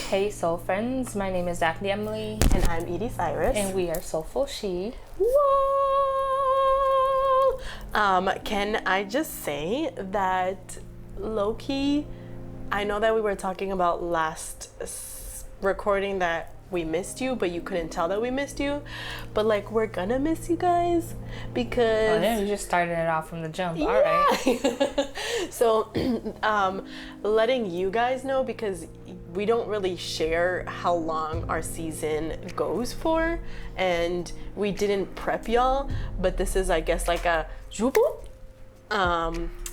Hey soul friends, my name is Daphny Emily. And I'm Eerees. And we are Soulful She. Whoa! Can I just say that low-key, I know that we were talking about last recording that we missed you, but you couldn't tell that we missed you. But like, we're gonna miss you guys because... Oh, yeah, you just started it off from the jump. Yeah. All right. So, letting you guys know, because we don't really share how long our season goes for, and we didn't prep y'all, but this is, I guess, like a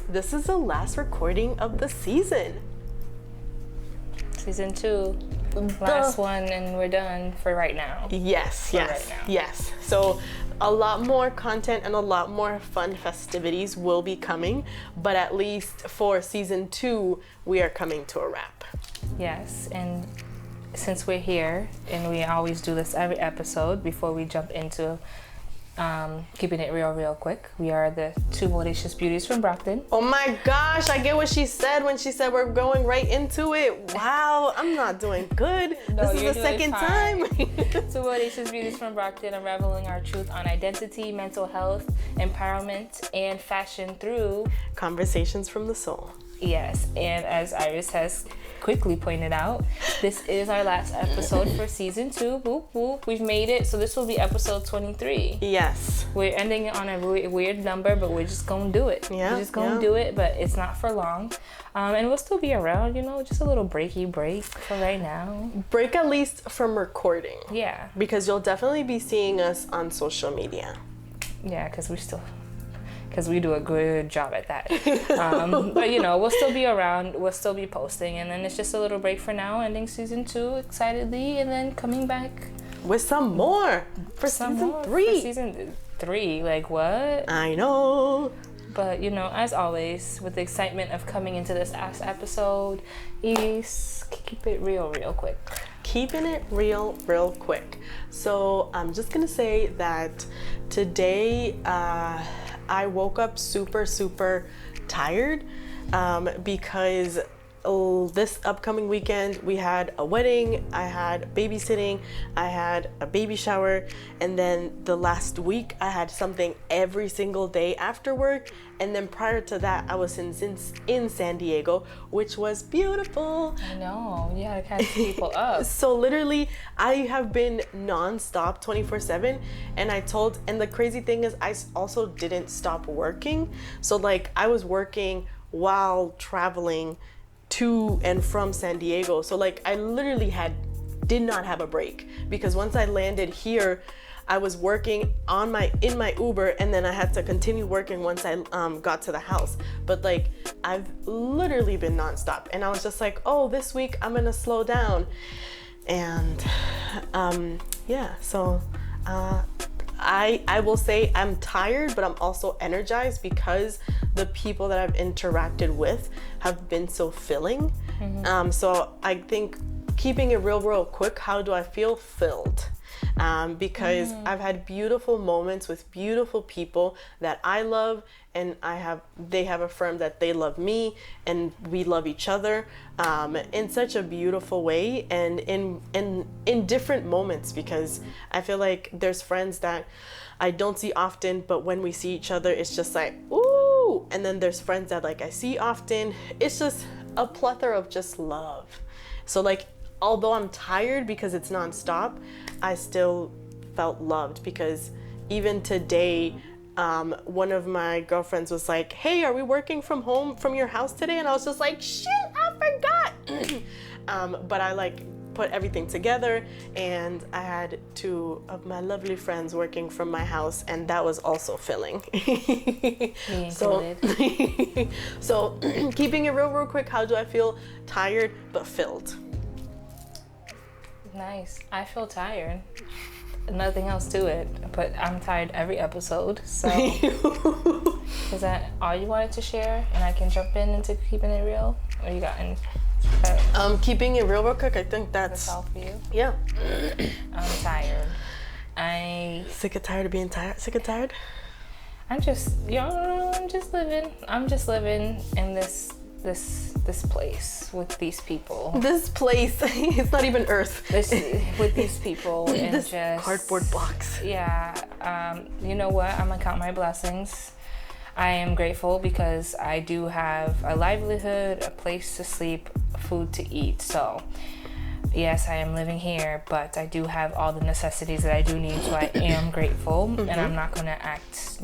this is the last recording of the season. Season 2. Last one, and we're done for right now. Yes. So a lot more content and a lot more fun festivities will be coming, but at least for season 2, we are coming to a wrap. Yes, and since we're here, and we always do this every episode before we jump into keeping it real quick, we are the two bodacious beauties from Brockton. Oh my gosh, I get what she said when she said we're going right into it. Wow, I'm not doing good. No, this is the second time. Two bodacious beauties from Brockton, unraveling our truth on identity, mental health, empowerment, and fashion through conversations from the soul. Yes, and as Iris has quickly pointed out, this is our last episode for season 2. Whoop whoop, we've made it. So this will be episode 23. Yes. We're ending it on a weird number, but we're just gonna do it. Yeah. We're just gonna do it, but it's not for long. And we'll still be around, just a little break for right now. Break at least from recording. Yeah. Because you'll definitely be seeing us on social media. Yeah, because we do a good job at that. But we'll still be around, we'll still be posting, and then it's just a little break for now, ending season 2 excitedly, and then coming back with some more for season 3. For season 3, like what? I know. But as always, with the excitement of coming into this last episode, is keep it real quick. Keeping it real quick. So I'm just gonna say that today I woke up super tired because this upcoming weekend we had a wedding, I had babysitting, I had a baby shower, and then the last week I had something every single day after work, and then prior to that I was in San Diego, which was beautiful. I know, you had to catch people up. So literally I have been non-stop 24/7, and the crazy thing is I also didn't stop working. So like I was working while traveling to and from San Diego. So like I literally did not have a break, because once I landed here, I was working in my Uber, and then I had to continue working once I got to the house. But like I've literally been nonstop, and I was just like, oh, this week I'm gonna slow down. And so I will say I'm tired, but I'm also energized because the people that I've interacted with have been so filling. Mm-hmm. So I think keeping it real quick, how do I feel? Filled. Because I've had beautiful moments with beautiful people that I love, and they have affirmed that they love me, and we love each other in such a beautiful way, and in different moments, because I feel like there's friends that I don't see often, but when we see each other, it's just like, ooh, and then there's friends that like I see often. It's just a plethora of just love. So like, although I'm tired because it's nonstop, I still felt loved, because even today, one of my girlfriends was like, hey, are we working from your house today? And I was just like, shit, I forgot. But I like put everything together, and I had 2 of my lovely friends working from my house, and that was also filling. Me included. So keeping it real quick, how do I feel? Tired but filled. Nice. I feel tired. Nothing else to it, but I'm tired every episode. So is that all you wanted to share, and I can jump into keeping it real? Or you got any? Keeping it real quick, I think that's all for you. Yeah. I'm tired. Sick and tired of being tired. Sick and tired. I'm just living. I'm just living in this this place with these people. This place, it's not even Earth. With these people and this just cardboard box. Yeah, you know what? I'm gonna count my blessings. I am grateful because I do have a livelihood, a place to sleep, food to eat. So yes, I am living here, but I do have all the necessities that I do need. So I am grateful, and I'm not gonna act,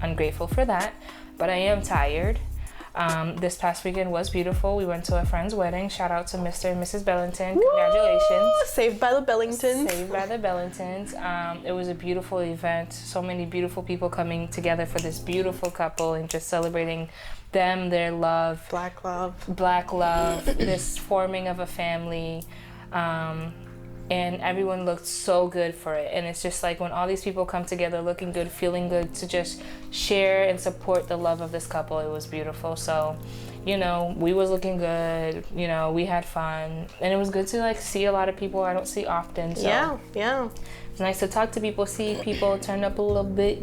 ungrateful for that. But I am tired. This past weekend was beautiful. We went to a friend's wedding. Shout out to Mr. and Mrs. Bellington. Congratulations. Woo! Saved by the Bellingtons. Saved by the Bellingtons. It was a beautiful event. So many beautiful people coming together for this beautiful couple and just celebrating them, their love. Black love, this forming of a family. And everyone looked so good for it. And it's just like when all these people come together looking good, feeling good, to just share and support the love of this couple, it was beautiful. So, we was looking good, we had fun. And it was good to see a lot of people I don't see often. So yeah. It's nice to talk to people, see people turn up a little bit,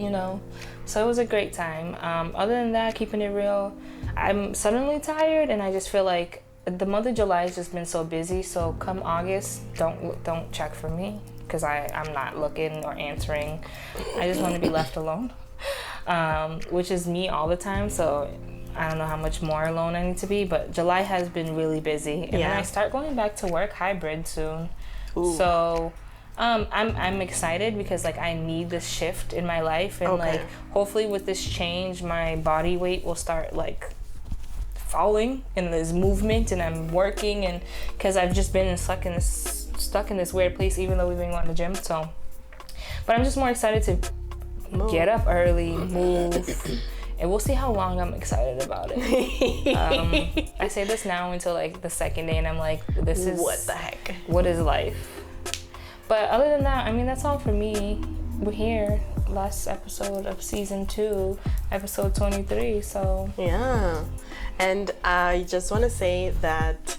So it was a great time. Other than that, keeping it real, I'm suddenly tired, and I just feel like the month of July has just been so busy. So come August, don't check for me, because I'm not looking or answering. I just want to be left alone, which is me all the time. So I don't know how much more alone I need to be, but July has been really busy, and then I start going back to work hybrid soon. Ooh. So I'm excited because I need this shift in my life, and hopefully with this change my body weight will start falling, and there's movement, and I'm working, and because I've just been stuck in this weird place, even though we've been going to the gym. So, but I'm just more excited to get up early, move, and we'll see how long I'm excited about it. I say this now until the second day, and I'm like, this is what the heck? What is life? But other than that, that's all for me. We're here, last episode of season 2, episode 23. So yeah. And I just want to say that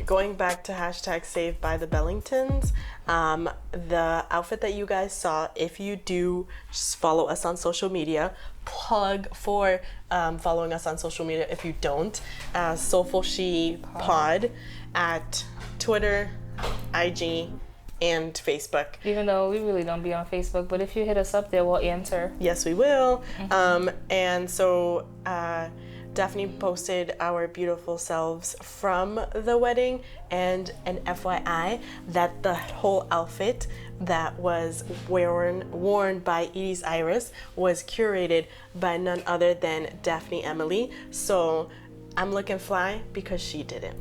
going back to hashtag Saved by the Bellingtons, the outfit that you guys saw, if you do just follow us on social media, plug for following us on social media if you don't, Soulful She Pod at Twitter, IG, and Facebook. Even though we really don't be on Facebook, but if you hit us up there, we'll answer. Yes, we will. And so Daphne posted our beautiful selves from the wedding, and an FYI that the whole outfit that was worn by Eerees was curated by none other than Daphne Emily. So I'm looking fly because she did it.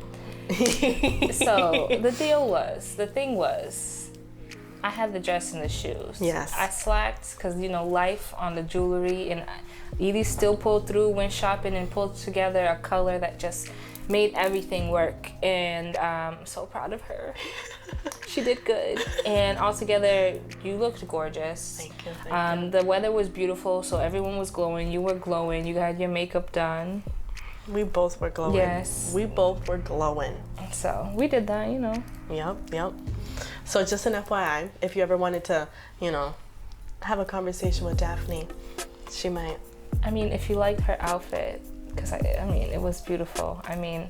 So the thing was, I had the dress and the shoes. Yes. I slacked because, life on the jewelry, and Edie still pulled through, went shopping, and pulled together a color that just made everything work. And I'm so proud of her. She did good. And altogether, you looked gorgeous. Thank you. The weather was beautiful, so everyone was glowing. You were glowing. You had your makeup done. We both were glowing. Yes. We both were glowing. So we did that, Yep. So just an FYI, if you ever wanted to, have a conversation with Daphne, she might. If you liked her outfit, because it was beautiful. And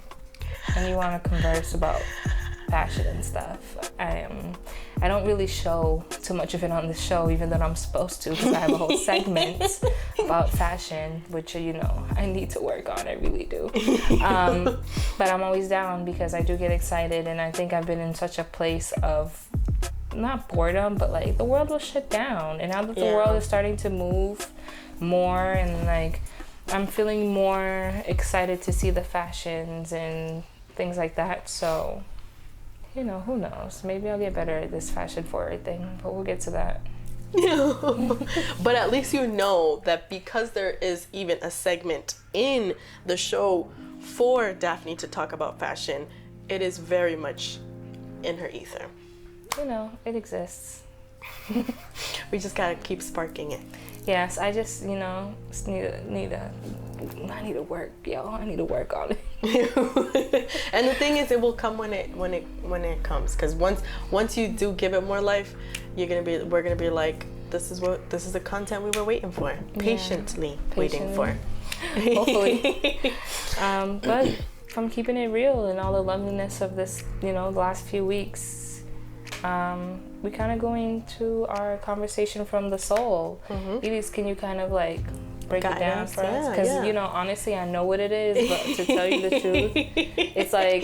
you want to converse about fashion and stuff. I don't really show too much of it on the show, even though I'm supposed to, because I have a whole segment about fashion, which I need to work on. I really do. But I'm always down because I do get excited, and I think I've been in such a place of not boredom, but the world was shut down, and now that the world is starting to move more, and I'm feeling more excited to see the fashions and things like that. So who knows? Maybe I'll get better at this fashion forward thing, but we'll get to that. But at least you know that because there is even a segment in the show for Daphne to talk about fashion, it is very much in her ether. It exists. We just gotta keep sparking it. Yes, I just need to work, yo. I need to work on it. And the thing is, it will come when it comes. Because once you do give it more life, we're gonna be like, this is the content we were waiting for, patiently waiting for. Hopefully. But from keeping it real and all the loveliness of this, the last few weeks, we kind of go into our conversation from the soul. Eerees, can you kind of like break it down for us? Because honestly, I know what it is, but to tell you the truth, it's like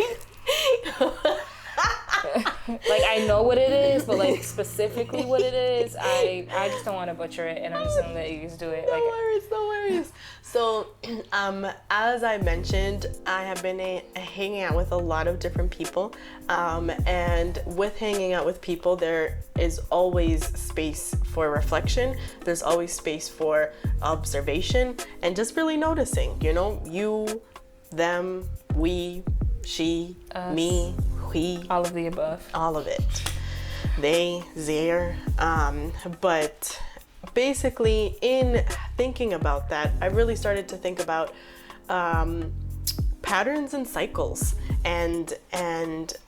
like I know what it is, but like specifically what it is, I just don't want to butcher it, and I'm just gonna let you just do it. No worries. So, as I mentioned, I have been hanging out with a lot of different people, and with hanging out with people, there is always space for reflection. There's always space for observation and just really noticing. You, them, we, she, us, me, we, all of the above, all of it, they, there, but basically in thinking about that, I really started to think about patterns and cycles, and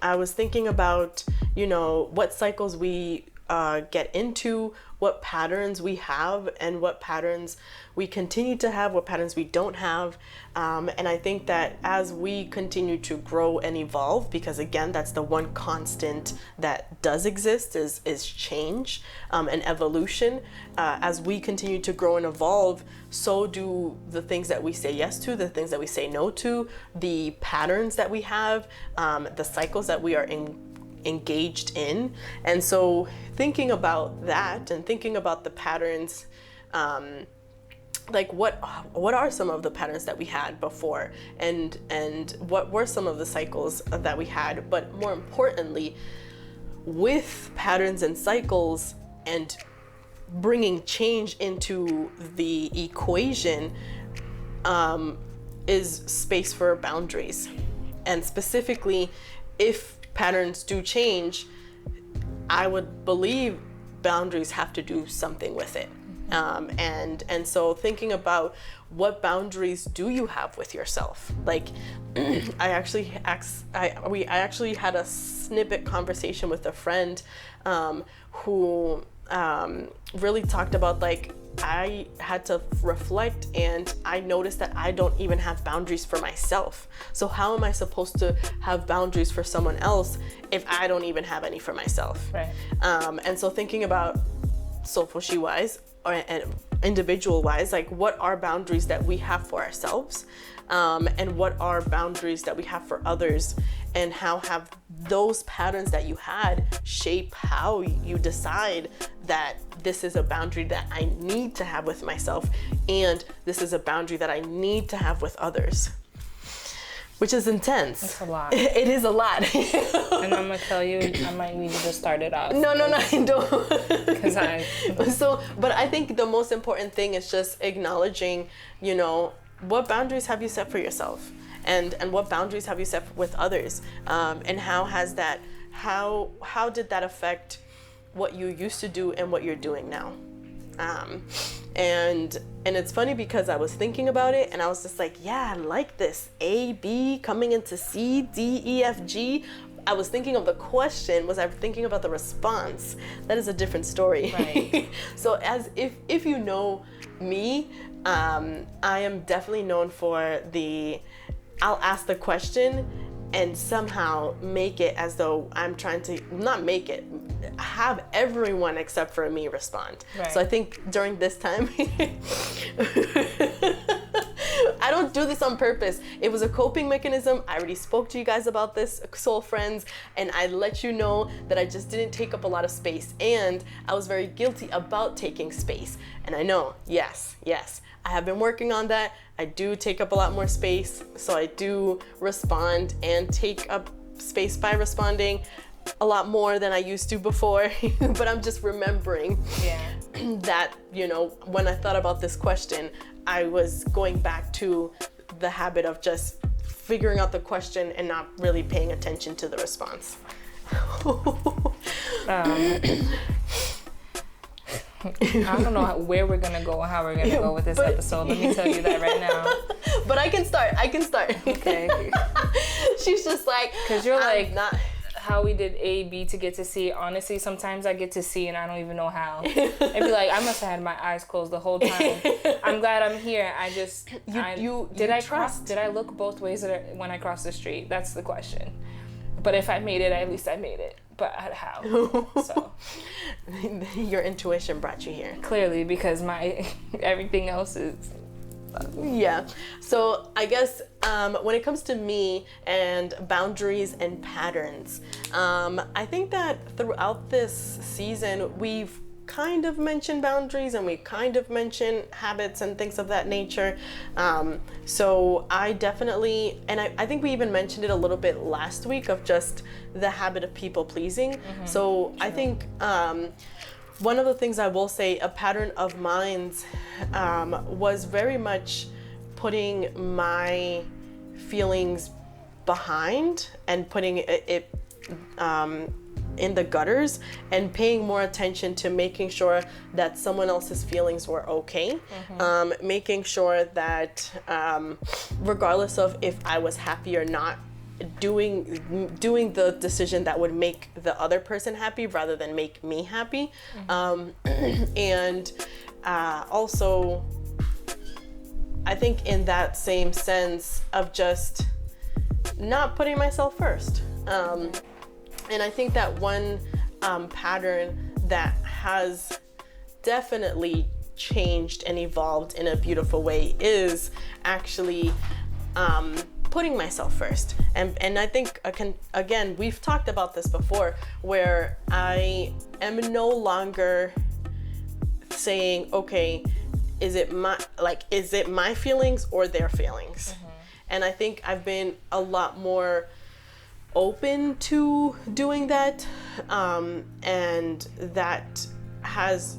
I was thinking about what cycles we get into, what patterns we have, and what patterns we continue to have, what patterns we don't have. And I think that as we continue to grow and evolve, because again, that's the one constant that does exist is change and evolution. As we continue to grow and evolve, so do the things that we say yes to, the things that we say no to, the patterns that we have, the cycles that we are engaged in. And so thinking about that and thinking about the patterns, like what are some of the patterns that we had before, and what were some of the cycles that we had, but more importantly, with patterns and cycles and bringing change into the equation, is space for boundaries. And specifically, if patterns do change, I would believe boundaries have to do something with it. And so thinking about what boundaries do you have with yourself? Like, I actually had a snippet conversation with a friend who really talked about, like, I had to reflect, and I noticed that I don't even have boundaries for myself. So how am I supposed to have boundaries for someone else if I don't even have any for myself? Right. And so thinking about Soulful She wise, and individual wise, like, what are boundaries that we have for ourselves, and what are boundaries that we have for others, and how have those patterns that you had shape how you decide that this is a boundary that I need to have with myself, and this is a boundary that I need to have with others. Which is intense. It's a lot. It is a lot. And I'm gonna tell you, I might need to just start it off. No, don't. Because but I think the most important thing is just acknowledging, what boundaries have you set for yourself, and what boundaries have you set with others, and how did that affect what you used to do and what you're doing now. And it's funny because I was thinking about it and I was just like, yeah, I like this. A, B coming into C, D, E, F, G. I was thinking of the question. Was I thinking about the response? That is a different story. Right. So as if you know me, I am definitely known for I'll ask the question and somehow make it as though I'm trying to, not make it, have everyone except for me respond. Right. So I think during this time, I don't do this on purpose. It was a coping mechanism. I already spoke to you guys about this, soul friends, and I let you know that I just didn't take up a lot of space, and I was very guilty about taking space. And I know, yes, I have been working on that. I do take up a lot more space, so I do respond and take up space by responding a lot more than I used to before. But I'm just remembering that, when I thought about this question, I was going back to the habit of just figuring out the question and not really paying attention to the response. I don't know where we're gonna go or how we're gonna go with this episode. Let me tell you that right now. But I can start. Okay. She's just like, because you're like, not. how we did A, B to get to C. Honestly, sometimes I get to C and I don't even know how. It'd be like, I must have had my eyes closed the whole time. I'm glad I'm here. Did I look both ways when I crossed the street? That's the question. But if I made it, at least I made it. But how? So your intuition brought you here. Clearly, because my everything else is. Yeah. So I guess when it comes to me and boundaries and patterns, I think that throughout this season, we've kind of mentioned boundaries and we kind of mentioned habits and things of that nature. So I definitely, and I think we even mentioned it a little bit last week of just the habit of people pleasing. Mm-hmm. So true. I think one of the things I will say, a pattern of mine's was very much putting my feelings behind and putting it in the gutters and paying more attention to making sure that someone else's feelings were okay. Mm-hmm. Making sure that regardless of if I was happy or not, doing the decision that would make the other person happy rather than make me happy. Mm-hmm. And also I think in that same sense of just not putting myself first. And I think that one pattern that has definitely changed and evolved in a beautiful way is actually putting myself first. And I think, again, we've talked about this before, where I am no longer saying, okay, is it my feelings or their feelings? Mm-hmm. And I think I've been a lot more open to doing that, and that has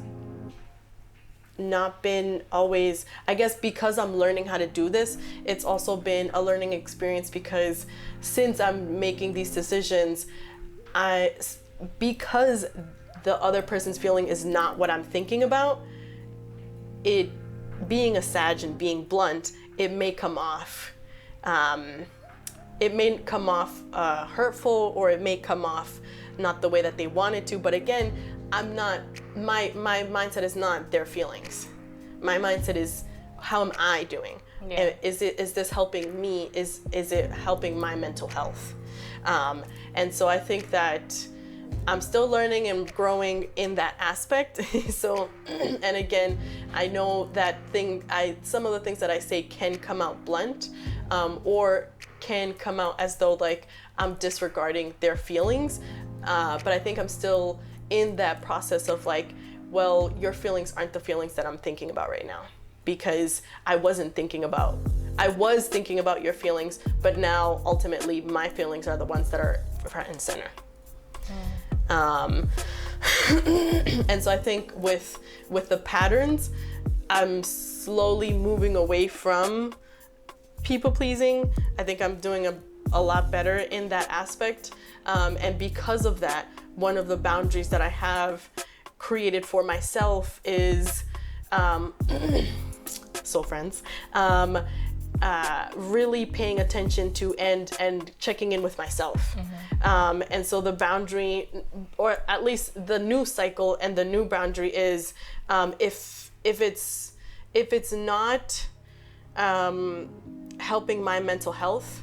not been always, I guess, because I'm learning how to do this, it's also been a learning experience, because since I'm making these decisions, because the other person's feeling is not what I'm thinking about, it being a Sag and being blunt, it may come off hurtful, or it may come off not the way that they wanted to. But again, my mindset is not their feelings. My mindset is, how am I doing? Yeah. And is this helping me? Is it helping my mental health? And so I think that I'm still learning and growing in that aspect. So, and again, I know that some of the things that I say can come out blunt, or can come out as though like I'm disregarding their feelings. But I think I'm still in that process of like, well, your feelings aren't the feelings that I'm thinking about right now, because I was thinking about your feelings, but now ultimately my feelings are the ones that are front and center. And so I think with the patterns, I'm slowly moving away from people pleasing. I think I'm doing a lot better in that aspect. And because of that, one of the boundaries that I have created for myself is, soul friends, really paying attention to and checking in with myself. Mm-hmm. And so the boundary, or at least the new cycle and the new boundary is, if it's not helping my mental health,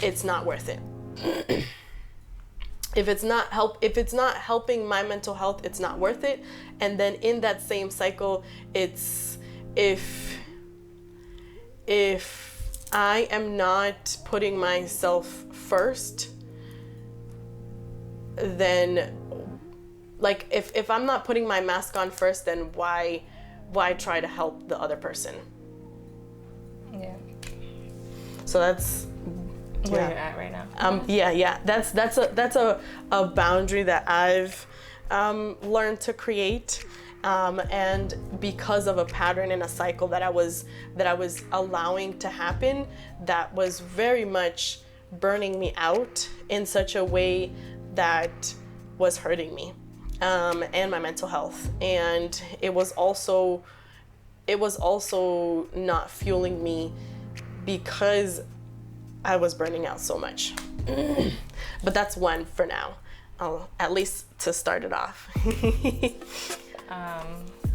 it's not worth it. If it's not helping my mental health, it's not worth it. And then in that same cycle, it's if I am not putting myself first, then like if I'm not putting my mask on first, then why try to help the other person? Yeah. So that's where you're at right now. Yeah. That's a boundary that I've learned to create. And because of a pattern and a cycle that I was allowing to happen, that was very much burning me out in such a way that was hurting me, and my mental health. And it was also not fueling me, because I was burning out so much. But that's one for now. At least to start it off.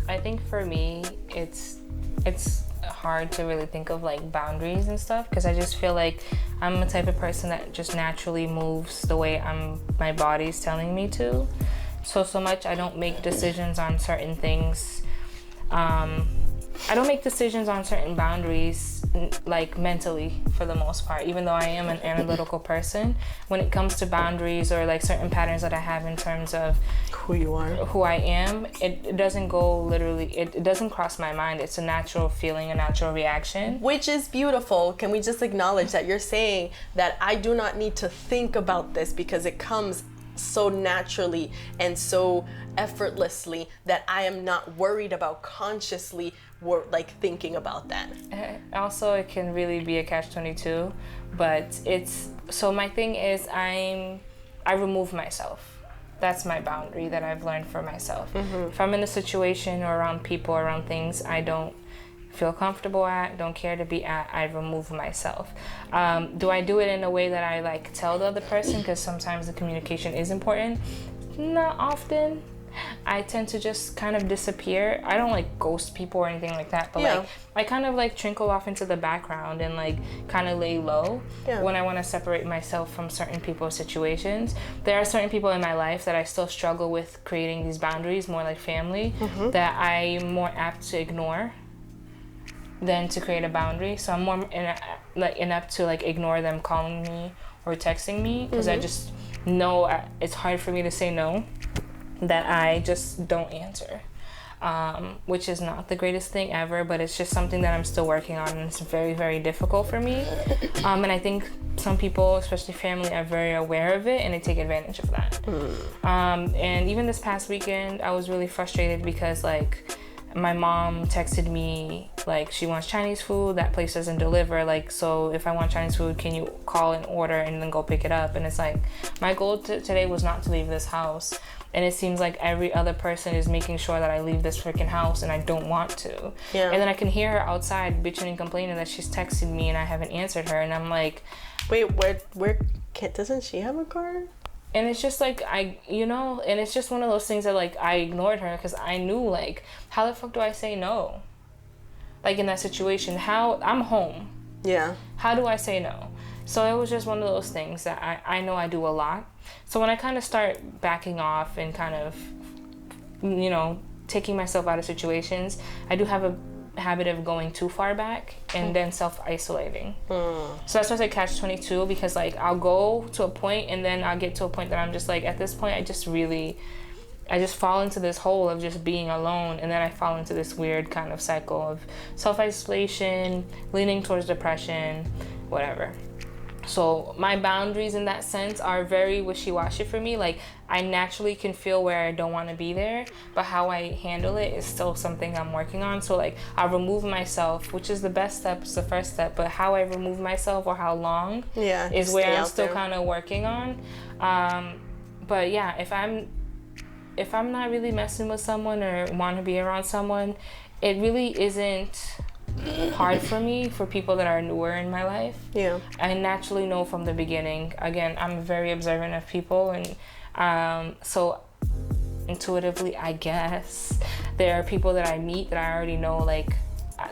I think for me, it's hard to really think of like boundaries and stuff, because I just feel like I'm the type of person that just naturally moves the way my body's telling me to. So much I don't make decisions on certain things. I don't make decisions on certain boundaries like mentally for the most part, even though I am an analytical person. When it comes to boundaries or like certain patterns that I have in terms of who I am, it doesn't go literally, it doesn't cross my mind. It's a natural feeling, a natural reaction. Which is beautiful. Can we just acknowledge that you're saying that I do not need to think about this because it comes so naturally and so effortlessly that I am not worried about consciously like thinking about that. Also, it can really be a catch-22, but so my thing is I remove myself. That's my boundary that I've learned for myself. If I'm in a situation or around people, around things I don't feel comfortable at, don't care to be at, I remove myself. Do I do it in a way that I like tell the other person, because sometimes the communication is important? Not often. I tend to just kind of disappear. I don't like ghost people or anything like that, but like I kind of like trickle off into the background and like kind of lay low when I want to separate myself from certain people's situations. There are certain people in my life that I still struggle with creating these boundaries, more like family, that I'm more apt to ignore than to create a boundary. So I'm more inept to like ignore them calling me or texting me, because I just know it's hard for me to say no, that I just don't answer, which is not the greatest thing ever, but it's just something that I'm still working on, and it's very, very difficult for me. And I think some people, especially family, are very aware of it and they take advantage of that. And even this past weekend, I was really frustrated because like my mom texted me like she wants Chinese food, that place doesn't deliver, like, so if I want Chinese food, can you call and order and then go pick it up? And it's like, my goal today was not to leave this house, and it seems like every other person is making sure that I leave this freaking house, and I don't want to. And then I can hear her outside bitching and complaining that she's texted me and I haven't answered her, and I'm like, wait, where doesn't she have a car? And it's just like, and it's just one of those things that like I ignored her because I knew like, how the fuck do I say no? Like in that situation, how I'm home. How do I say no? So it was just one of those things that I know I do a lot. So when I kind of start backing off and kind of, taking myself out of situations, I do have a habit of going too far back and then self-isolating. So that's why I say catch-22, because like I'll go to a point and then I'll get to a point that I'm just like, at this point I just fall into this hole of just being alone, and then I fall into this weird kind of cycle of self-isolation, leaning towards depression, whatever. So my boundaries in that sense are very wishy-washy for me. Like I naturally can feel where I don't want to be there, but how I handle it is still something I'm working on. So like I'll remove myself, which is the best step, it's the first step, but how I remove myself or how long is where I'm still kind of working on. But yeah, if I'm not really messing with someone or want to be around someone, it really isn't hard for me for people that are newer in my life. I naturally know from the beginning. Again, I'm very observant of people, and so intuitively, I guess, there are people that I meet that I already know, like,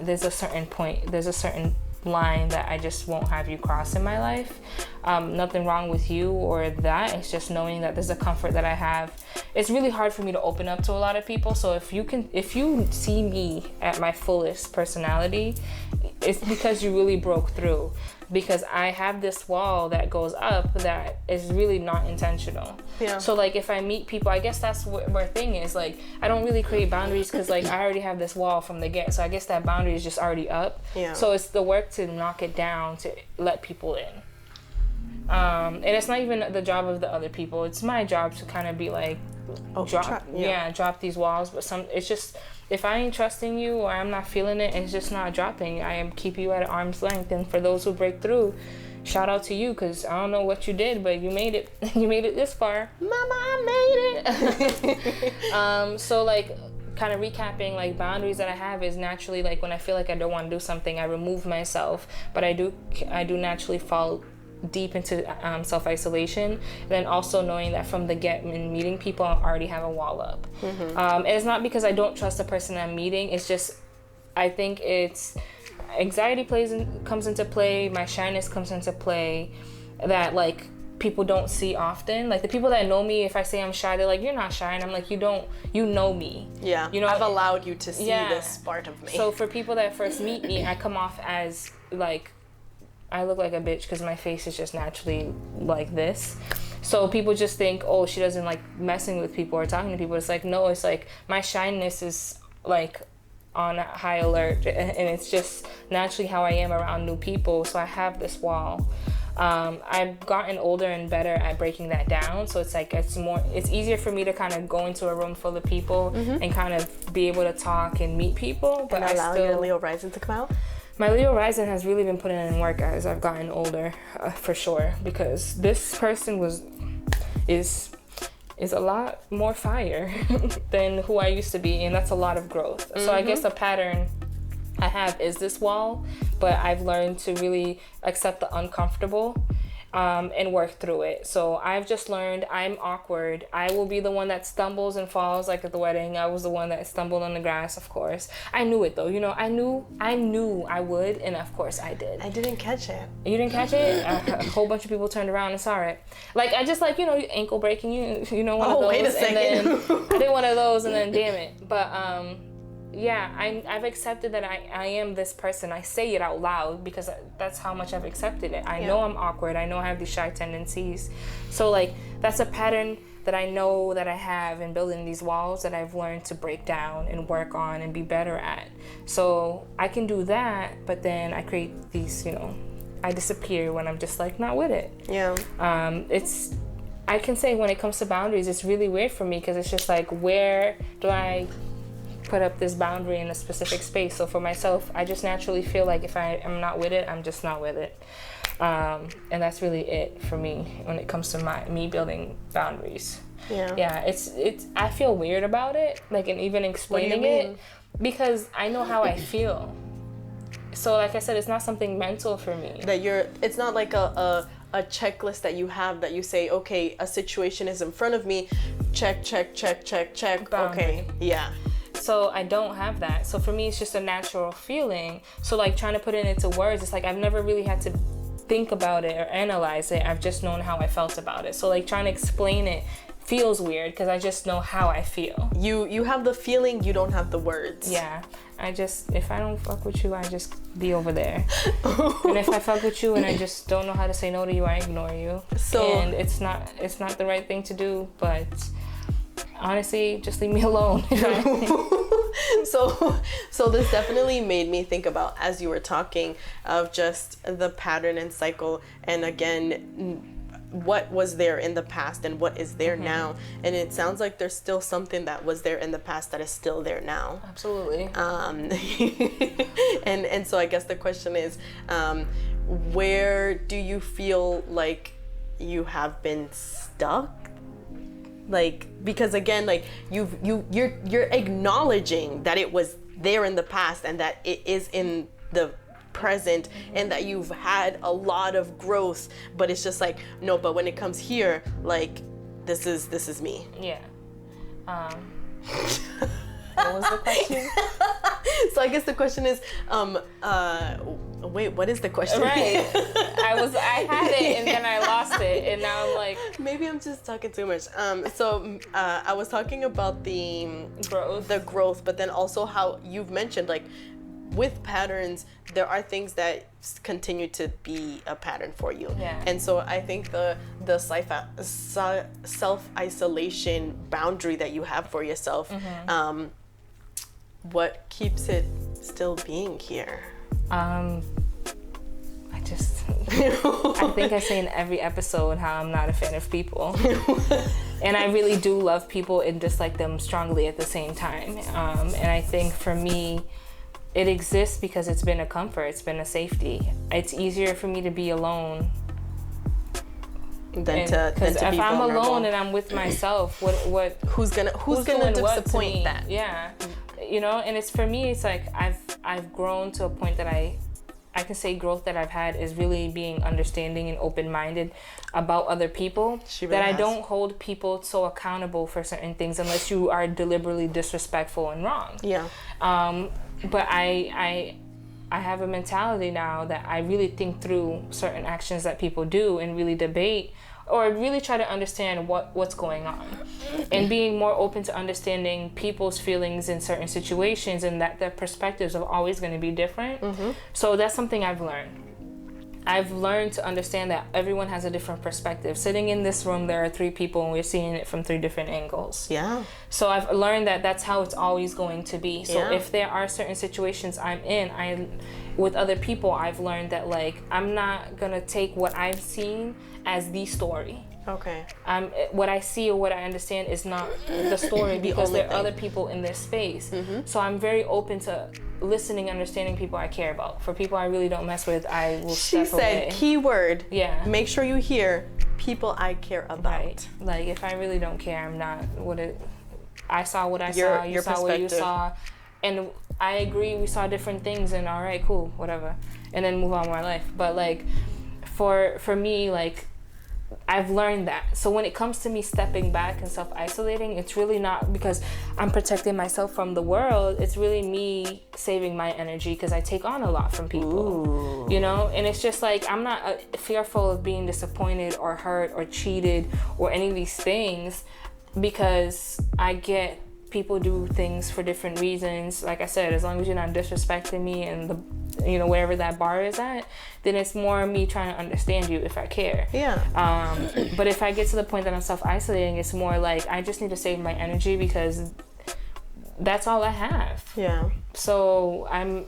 there's a certain line that I just won't have you cross in my life. Nothing wrong with you or that. It's just knowing that there's a comfort that I have. It's really hard for me to open up to a lot of people. So if you see me at my fullest personality, it's because you really broke through. Because I have this wall that goes up that is really not intentional. So like if I meet people, I guess that's where thing is, like I don't really create boundaries because like I already have this wall from the get. So I guess that boundary is just already up. So it's the work to knock it down to let people in. And it's not even the job of the other people. It's my job to kind of be like, drop these walls. But it's just, if I ain't trusting you or I'm not feeling it, it's just not dropping. I am keep you at arm's length. And for those who break through, shout out to you, because I don't know what you did, but you made it. You made it this far. Mama, I made it. So like kind of recapping, like boundaries that I have is naturally like when I feel like I don't want to do something, I remove myself, but I do naturally fall deep into self-isolation. Then also knowing that from the get, in meeting people, I already have a wall up. And it's not because I don't trust the person I'm meeting, it's just I think it's anxiety comes into play, my shyness comes into play, that like people don't see often. Like the people that know me, if I say I'm shy, they're like, you're not shy, and I'm like, you know me. Yeah, you know, I've allowed you to see this part of me. So for people that first meet me, I come off as like, I look like a bitch because my face is just naturally like this. So people just think, oh, she doesn't like messing with people or talking to people. It's like, no, it's like my shyness is like on high alert, and it's just naturally how I am around new people. So I have this wall. I've gotten older and better at breaking that down. So it's like, it's easier for me to kind of go into a room full of people and kind of be able to talk and meet people. But and allow your Leo rising to come out? My Leo rising has really been putting in work as I've gotten older, for sure, because this person is a lot more fire than who I used to be, and that's a lot of growth. So I guess the pattern I have is this wall, but I've learned to really accept the uncomfortable and work through it. So I've just learned I'm awkward. I will be the one that stumbles and falls, like at the wedding. I was the one that stumbled on the grass, of course. I knew it though, you know, I knew I would, and of course I did. I didn't catch it. You didn't catch it? A whole bunch of people turned around and saw it. Like I just like, you know, ankle breaking, you know, one of those. Wait a second. And then I did one of those and then damn it. But yeah, I've accepted that I am this person. I say it out loud because that's how much I've accepted it. I know I'm awkward. I know I have these shy tendencies. So like that's a pattern that I know that I have in building these walls that I've learned to break down and work on and be better at. So I can do that, but then I create these, you know, I disappear when I'm just like not with it. Yeah. I can say when it comes to boundaries, it's really weird for me because it's just like, where do I put up this boundary in a specific space? So for myself, I just naturally feel like if I am not with it, I'm just not with it. And that's really it for me when it comes to me building boundaries. Yeah, it's I feel weird about it, like, and even explaining it, because I know how I feel. So like I said, it's not something mental for me. It's not like a checklist that you have that you say, okay, a situation is in front of me, check. Boundary. Okay, yeah. So I don't have that. So for me, it's just a natural feeling. So like trying to put it into words, it's like I've never really had to think about it or analyze it. I've just known how I felt about it. So like trying to explain it feels weird because I just know how I feel. You have the feeling, you don't have the words. Yeah. If I don't fuck with you, I just be over there. And if I fuck with you and I just don't know how to say no to you, I ignore you. And it's not the right thing to do, but honestly, just leave me alone. So this definitely made me think about, as you were talking, of just the pattern and cycle, and again, what was there in the past and what is there now. And it sounds like there's still something that was there in the past that is still there now. Absolutely. And so I guess the question is, where do you feel like you have been stuck? Like, because again, like you're acknowledging that it was there in the past and that it is in the present, and that you've had a lot of growth, but it's just like, no, but when it comes here, like this is me. Yeah. What was the question? So I guess the question is, wait, what is the question? Right. I had it and then I lost it, and now I'm like, maybe I'm just talking too much. So I was talking about the growth, but then also how you've mentioned, like, with patterns, there are things that continue to be a pattern for you. Yeah. And so I think the self-isolation boundary that you have for yourself, what keeps it still being here? I think I say in every episode how I'm not a fan of people. And I really do love people and dislike them strongly at the same time. And I think for me, it exists because it's been a comfort, it's been a safety. It's easier for me to be alone than to if be I'm vulnerable. alone and I'm with myself, what who's gonna doing what to disappoint me? that? Yeah, you know. And it's for me, it's like I've grown to a point that I can say growth that I've had is really being understanding and open-minded about other people. She really that I has. don't hold people so accountable for certain things unless you are deliberately disrespectful and wrong. Yeah. But I have a mentality now that I really think through certain actions that people do and really debate or really try to understand what's going on, and being more open to understanding people's feelings in certain situations, and that their perspectives are always going to be different. So that's something I've learned. I've learned to understand that everyone has a different perspective. Sitting in this room, there are 3 people and we're seeing it from 3 different angles. Yeah. So I've learned that that's how it's always going to be. So Yeah. if there are certain situations I'm in, with other people, I've learned that like I'm not gonna take what I've seen as the story. Okay. What I see or what I understand is not the story because only there are thing. other people in this space. So I'm very open to listening, understanding people I care about. For people I really don't mess with, I will She step said away. keyword. Yeah. Make sure you hear people I care about. Right. Like if I really don't care, I'm not I saw what I Your- saw, you your saw what you perspective. saw. And I agree, we saw different things and all right, cool, whatever. And then move on with my life. But like for me, like I've learned that. So when it comes to me stepping back and self-isolating, it's really not because I'm protecting myself from the world. It's really me saving my energy because I take on a lot from people. You know? And it's just like I'm not fearful of being disappointed or hurt or cheated or any of these things because I get people do things for different reasons. Like I said, as long as you're not disrespecting me and wherever that bar is at, then it's more me trying to understand you if I care. Yeah. But if I get to the point that I'm self-isolating, it's more like I just need to save my energy because that's all I have. Yeah. So I'm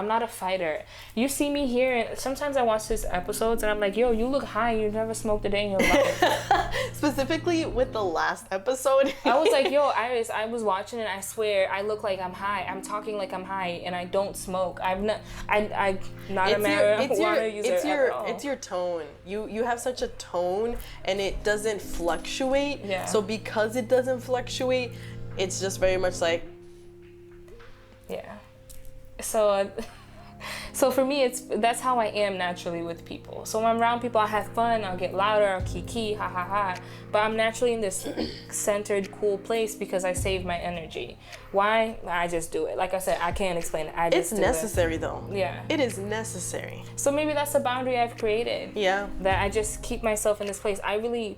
not a fighter. You see me here, and sometimes I watch these episodes and I'm like, yo, you look high. You never smoked a day in your life. Specifically with the last episode. I was like, yo, Eerees, I was watching and I swear I look like I'm high. I'm talking like I'm high and I don't smoke. I'm not a marijuana user at all. It's your tone. You have such a tone and it doesn't fluctuate. Yeah. So because it doesn't fluctuate, it's just very much like, yeah. So for me, that's how I am naturally with people. So when I'm around people, I have fun, I'll get louder, I'll kiki, ha ha ha. But I'm naturally in this centered, cool place because I save my energy. Why? I just do it. Like I said, I can't explain it. I just it's do necessary though. Yeah. It is necessary. So maybe that's a boundary I've created. Yeah. That I just keep myself in this place.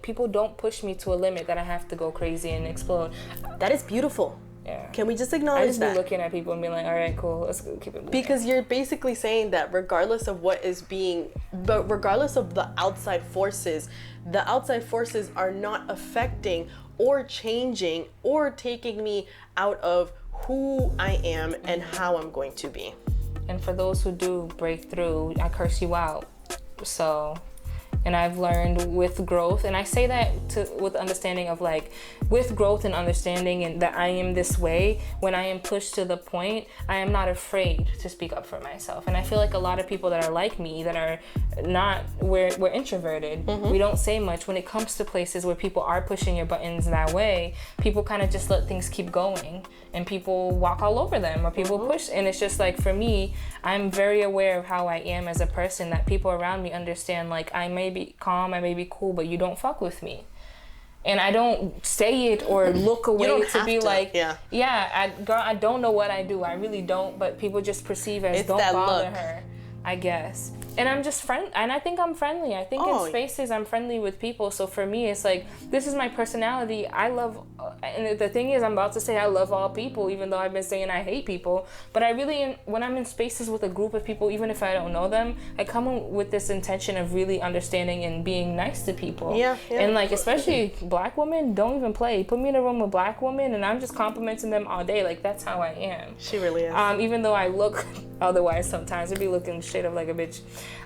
People don't push me to a limit that I have to go crazy and explode. That is beautiful. Yeah. Can we just I acknowledge just that? be looking at people and be like, all right, cool, let's go keep it moving. Because you're basically saying that regardless of regardless of the outside forces are not affecting or changing or taking me out of who I am and how I'm going to be. And for those who do break through, I curse you out. So, and I've learned with growth, and I say that with understanding of like, with growth and understanding and that I am this way, when I am pushed to the point, I am not afraid to speak up for myself. And I feel like a lot of people that are like me, that are not, we're introverted. We don't say much. When it comes to places where people are pushing your buttons that way, people kind of just let things keep going and people walk all over them or people push. And it's just like, for me, I'm very aware of how I am as a person, that people around me understand, like, I may be calm, I may be cool, but you don't fuck with me. And I don't say it or look away to be like, girl, I don't know what I do. I really don't, but people just perceive as, don't bother her, I guess. And I'm just and I think I'm friendly. I think in spaces I'm friendly with people. So for me, it's like, this is my personality. I love, and the thing is, I'm about to say I love all people, even though I've been saying I hate people. But I really, when I'm in spaces with a group of people, even if I don't know them, I come in with this intention of really understanding and being nice to people. Yeah. And like, especially Black women, don't even play. Put me in a room with Black women and I'm just complimenting them all day. Like, that's how I am. She really is. Even though I look otherwise sometimes, I'd be looking straight up like a bitch.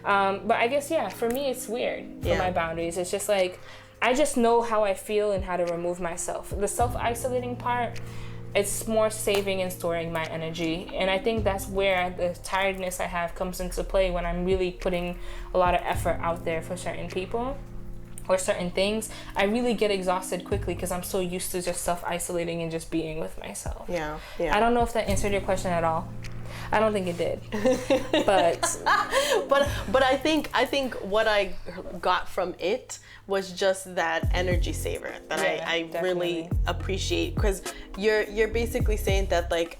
But I guess, for me, it's weird for my boundaries. It's just like, I just know how I feel and how to remove myself. The self-isolating part, it's more saving and storing my energy. And I think that's where the tiredness I have comes into play, when I'm really putting a lot of effort out there for certain people. or certain things, I really get exhausted quickly because I'm so used to just self-isolating and just being with myself. Yeah. I don't know if that answered your question at all. I don't think it did. but I think what I got from it was just that energy saver that I really appreciate, because you're basically saying that, like,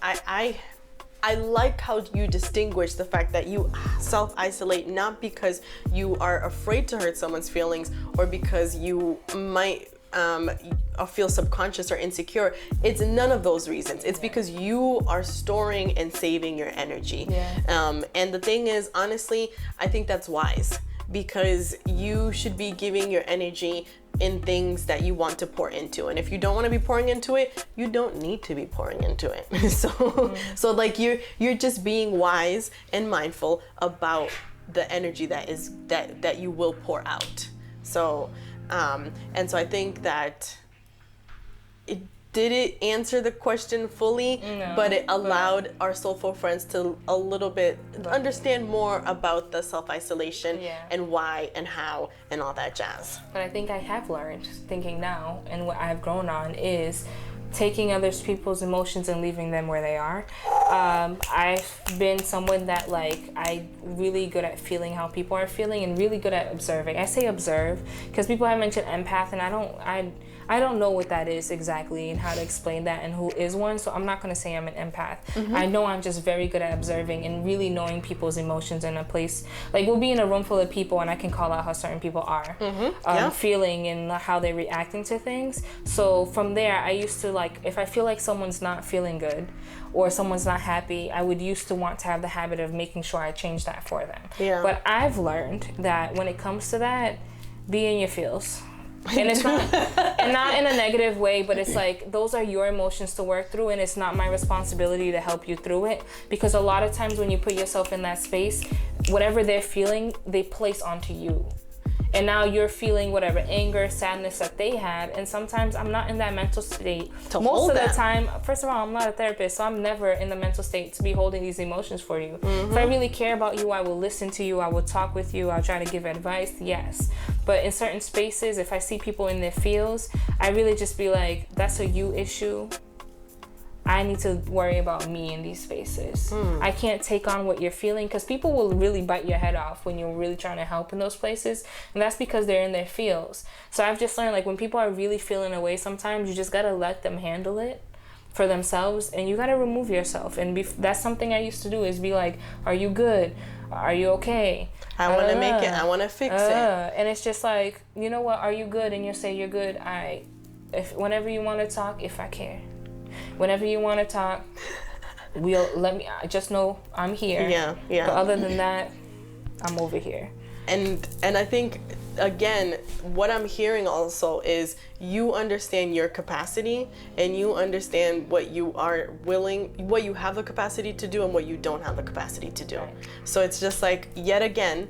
I like how you distinguish the fact that you self-isolate not because you are afraid to hurt someone's feelings or because you might feel subconscious or insecure. It's none of those reasons. It's because you are storing and saving your energy. And the thing is, honestly, I think that's wise, because you should be giving your energy in things that you want to pour into, and if you don't want to be pouring into it, you don't need to be pouring into it. So like you're just being wise and mindful about the energy that you will pour out. So and so I think that it didn't answer the question fully, but it allowed our soulful friends to a little bit understand more about the self-isolation and why and how and all that jazz. But I think I have learned, thinking now, and what I've grown on is taking others people's emotions and leaving them where they are. I've been someone that, like, I really good at feeling how people are feeling and really good at observing. I say observe because people have mentioned empath, and I don't know what that is exactly and how to explain that and who is one, so I'm not going to say I'm an empath. I know I'm just very good at observing and really knowing people's emotions in a place. Like, we'll be in a room full of people and I can call out how certain people are feeling and how they're reacting to things. So from there, I used to, like, if I feel like someone's not feeling good or someone's not happy, I would used to want to have the habit of making sure I change that for them. But I've learned that when it comes to that, be in your feels. And it's not in a negative way, but it's like, those are your emotions to work through, and it's not my responsibility to help you through it, because a lot of times when you put yourself in that space, whatever they're feeling, they place onto you. And now you're feeling whatever anger, sadness that they had. And sometimes I'm not in that mental state. Most of the time, first of all, I'm not a therapist, so I'm never in the mental state to be holding these emotions for you. If I really care about you, I will listen to you. I will talk with you. I'll try to give advice. Yes. But in certain spaces, if I see people in their feels, I really just be like, that's a you issue. I need to worry about me in these spaces. I can't take on what you're feeling, because people will really bite your head off when you're really trying to help in those places. And that's because they're in their feels. So I've just learned, like, when people are really feeling away, sometimes you just got to let them handle it for themselves, and you got to remove yourself. And that's something I used to do, is be like, are you good? Are you okay? I want to make it. I want to fix it. And it's just like, you know what? Are you good? And you'll say you're good. Whenever you want to talk, if I care. Whenever you want to talk, just know I'm here. But other than that, I'm over here. And I think, again, what I'm hearing also is you understand your capacity, and you understand what you are what you have the capacity to do and what you don't have the capacity to do. So it's just like, yet again,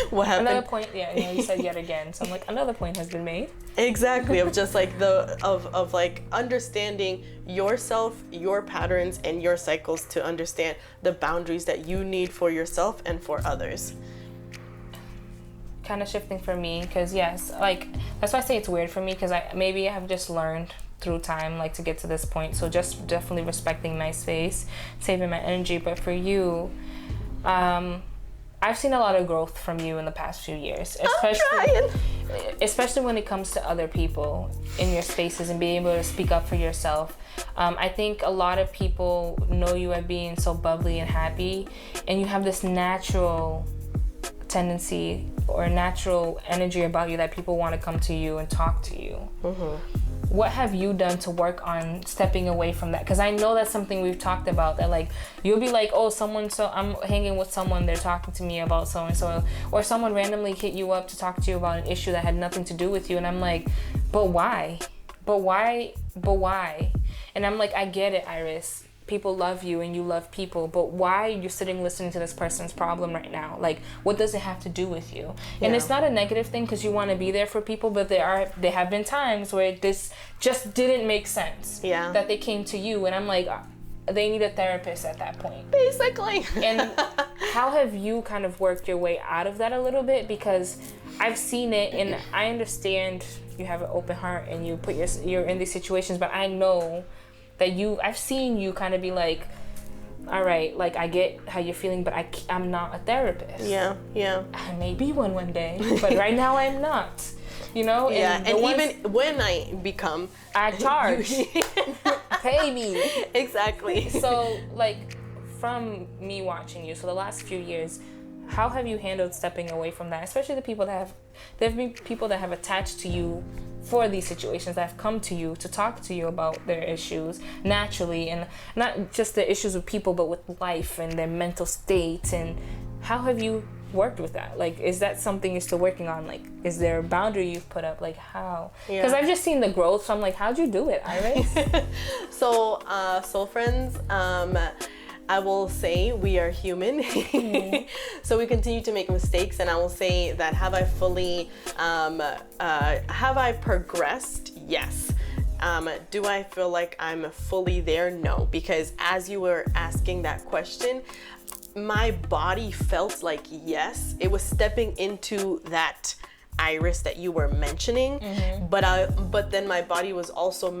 what happened? Another point, you said yet again. So I'm like, another point has been made. Exactly, of just like of like understanding yourself, your patterns, and your cycles to understand the boundaries that you need for yourself and for others. Kind of shifting for me, because yes, like, that's why I say it's weird for me, because maybe I have just learned through time, like, to get to this point. So just definitely respecting my space, saving my energy. But for you, I've seen a lot of growth from you in the past few years, especially when it comes to other people in your spaces and being able to speak up for yourself. I think a lot of people know you as being so bubbly and happy, and you have this natural tendency or natural energy about you that people want to come to you and talk to you. What have you done to work on stepping away from that? Because I know that's something we've talked about, that, like, you'll be like, oh, I'm hanging with someone, they're talking to me about so and so, or someone randomly hit you up to talk to you about an issue that had nothing to do with you, and I'm like, but why? And I'm like, I get it, Eerees. People love you and you love people, but why are you sitting listening to this person's problem right now? Like, what does it have to do with you? And it's not a negative thing, because you want to be there for people, but there have been times where this just didn't make sense. That they came to you, and I'm like, they need a therapist at that point. Basically. And how have you kind of worked your way out of that a little bit? Because I've seen it, and I understand you have an open heart and you put you're in these situations, but I know that I've seen you kind of be like, all right, like, I get how you're feeling, but I'm not a therapist. Yeah. I may be one day, but right now I'm not. You know? Yeah, and even when I become, I charge. Pay me. Exactly. So, like, from me watching you, so the last few years, how have you handled stepping away from that? Especially there have been people that have attached to you for these situations, that have come to you to talk to you about their issues naturally, and not just the issues with people, but with life and their mental state. And how have you worked with that? Like, is that something you're still working on? Like, is there a boundary you've put up? Like, how? Because I've just seen the growth, so I'm like, how'd you do it, Eerees? So, soul friends, I will say we are human. So we continue to make mistakes, and I will say that have I progressed? Yes. Do I feel like I'm fully there? No, because as you were asking that question, my body felt like yes, it was stepping into that Eerees that you were mentioning, but then my body was also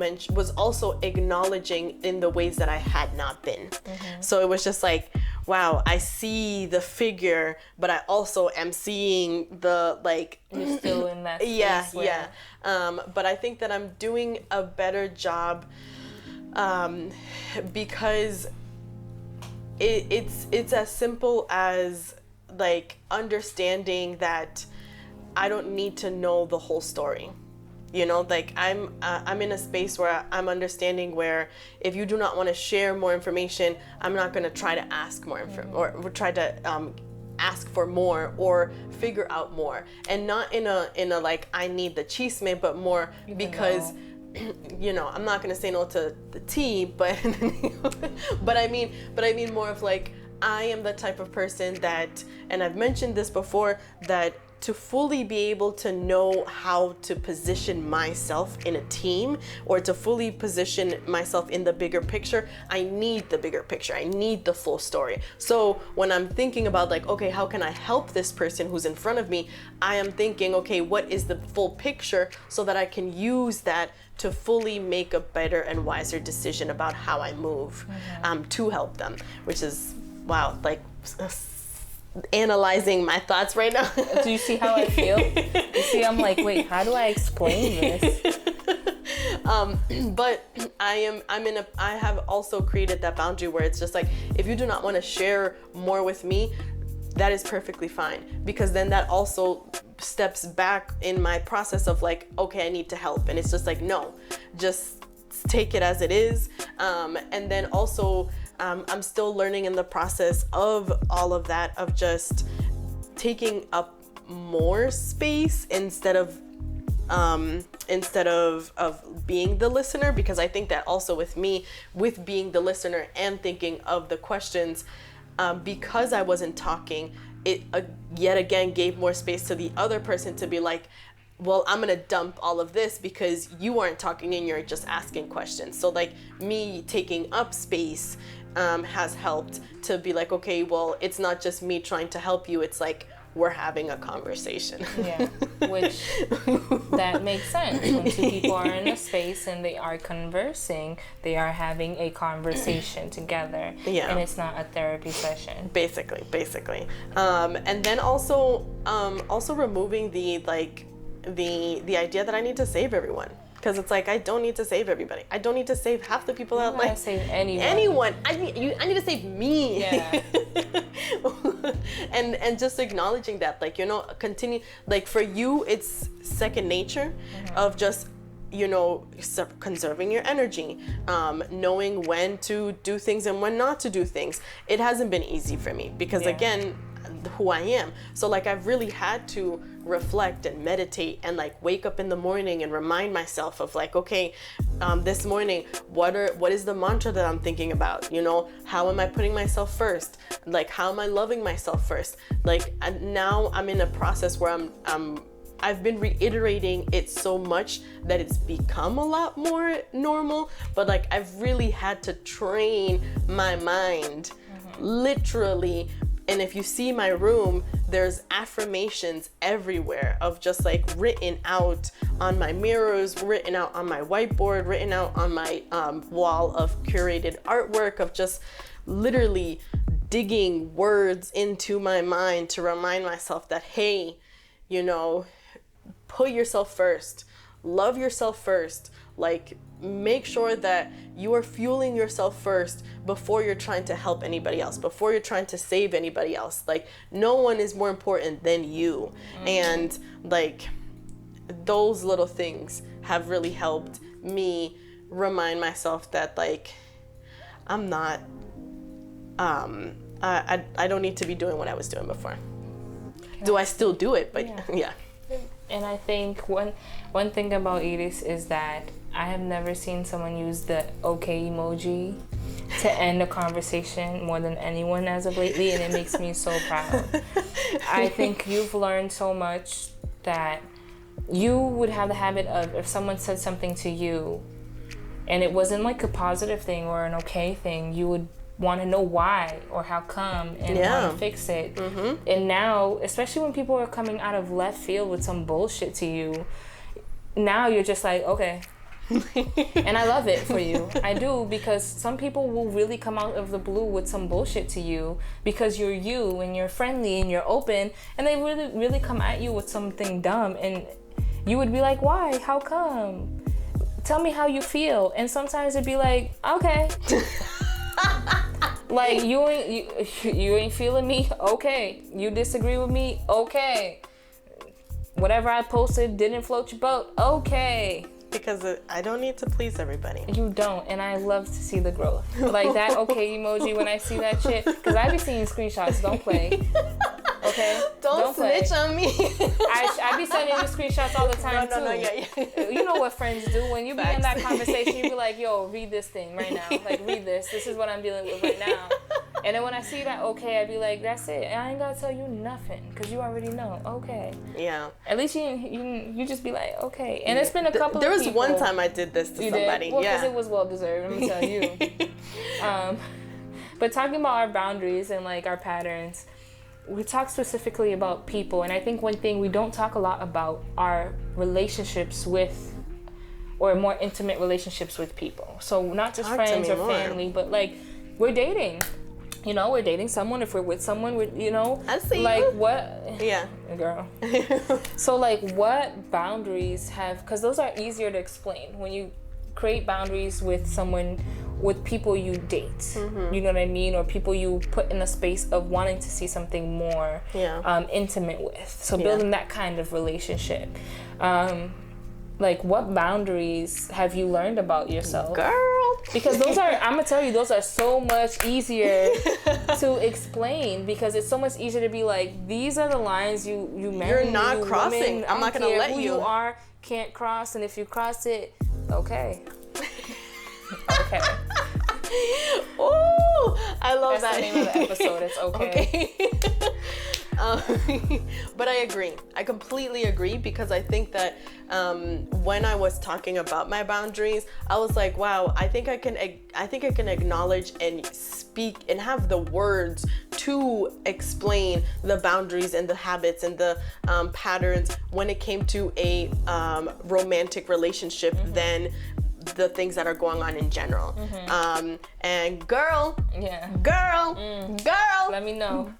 acknowledging in the ways that I had not been. So it was just like, wow, I see the figure, but I also am seeing the, like, you're still in that space but I think that I'm doing a better job because it's as simple as, like, understanding that I don't need to know the whole story. You know, like, I'm in a space where I'm understanding where if you do not want to share more information, I'm not going to try to ask more or try to ask for more or figure out more, and not in a like I need the chisme, but more because you know, I'm not going to say no to the tea, but but I mean more of like, I am the type of person that, and I've mentioned this before, that to fully be able to know how to position myself in a team, or to fully position myself in the bigger picture, I need the bigger picture. I need the full story. So when I'm thinking about, like, okay, how can I help this person who's in front of me? I am thinking, okay, what is the full picture so that I can use that to fully make a better and wiser decision about how I move to help them, which is, wow, like, analyzing my thoughts right now. Do you see how I feel? You see, I'm like, wait, how do I explain this? But I have also created that boundary where it's just like, if you do not want to share more with me, that is perfectly fine, because then that also steps back in my process of, like, okay, I need to help, and it's just like, no, just take it as it is. And then also, I'm still learning in the process of all of that, of just taking up more space instead of being the listener, because I think that also with me, with being the listener and thinking of the questions, because I wasn't talking, it yet again gave more space to the other person to be like, well, I'm gonna dump all of this because you aren't talking and you're just asking questions. So, like, me taking up space has helped to be like, okay, well, it's not just me trying to help you, it's like we're having a conversation. Yeah, which that makes sense. When two people are in a space and they are conversing, they are having a conversation together. Yeah. And it's not a therapy session. Basically. And then also removing the idea that I need to save everyone. Because it's like, I don't need to save everybody. I don't need to save half the people that, like, save anyone. I need to save me. Yeah. and just acknowledging that, like, you know, continue, like, for you, it's second nature of just, you know, conserving your energy, knowing when to do things and when not to do things. It hasn't been easy for me because, again, who I am. So, like, I've really had to reflect and meditate and, like, wake up in the morning and remind myself of, like, okay, this morning, what is the mantra that I'm thinking about? You know, how am I putting myself first? Like, how am I loving myself first? Like, and now I'm in a process where I've been reiterating it so much that it's become a lot more normal, but like I've really had to train my mind, literally. And if you see my room, there's affirmations everywhere of just like written out on my mirrors, written out on my whiteboard, written out on my wall of curated artwork, of just literally digging words into my mind to remind myself that, hey, you know, put yourself first, love yourself first, like make sure that you are fueling yourself first before you're trying to help anybody else, before you're trying to save anybody else. Like no one is more important than you. And like those little things have really helped me remind myself that like I'm not I don't need to be doing what I was doing before. Do I still do it? But yeah. And I think one thing about Eerees is that I have never seen someone use the okay emoji to end a conversation more than anyone as of lately, and it makes me so proud. I think you've learned so much that you would have the habit of, if someone said something to you and it wasn't like a positive thing or an okay thing, you would want to know why or how come and want to fix it. And now, especially when people are coming out of left field with some bullshit to you, now you're just like, okay. And I love it for you. I do, because some people will really come out of the blue with some bullshit to you because you're you and you're friendly and you're open, and they really come at you with something dumb, and you would be like, why? How come? Tell me how you feel. And sometimes it'd be like, okay. Like you ain't feeling me? Okay. You disagree with me? Okay. Whatever I posted didn't float your boat? Okay. Because I don't need to please everybody. You don't, and I love to see the growth. Like that okay emoji when I see that shit, because I be seeing screenshots. Don't play. Okay? Don't snitch on me. I be sending you screenshots all the time too. Yeah. You know what friends do when you be in that conversation. You be like, "Yo, read this thing right now. Like, read this. This is what I'm dealing with right now." And then when I see that okay, I be like, "That's it. I ain't gotta tell you nothing, because you already know." Okay. Yeah. At least you just be like, okay. And it's been a couple. There of was one time I did this to somebody. Did? Well, because it was well deserved. Let me tell you. But talking about our boundaries and like our patterns, we talk specifically about people, and I think one thing we don't talk a lot about are relationships with, or more intimate relationships with people. So not just friends or family, but like we're dating. You know, we're dating someone. If we're with someone, I see like you. What? Yeah, girl. So like, what boundaries have? Because those are easier to explain when you create boundaries with someone, with people you date. You know what I mean, or people you put in a space of wanting to see something more intimate with. So building that kind of relationship. Like, what boundaries have you learned about yourself? Girl. Because those are, I'm going to tell you, those are so much easier to explain, because it's so much easier to be like, these are the lines you men, you're not you crossing. Women, I'm not going to let who you are, can't cross. And if you cross it, okay. Okay. Ooh, I love that. That's the name of the episode. It's okay. But I agree. I completely agree, because I think that when I was talking about my boundaries, I was like, wow, I think I can acknowledge and speak and have the words to explain the boundaries and the habits and the patterns when it came to a romantic relationship than the things that are going on in general. And girl, let me know.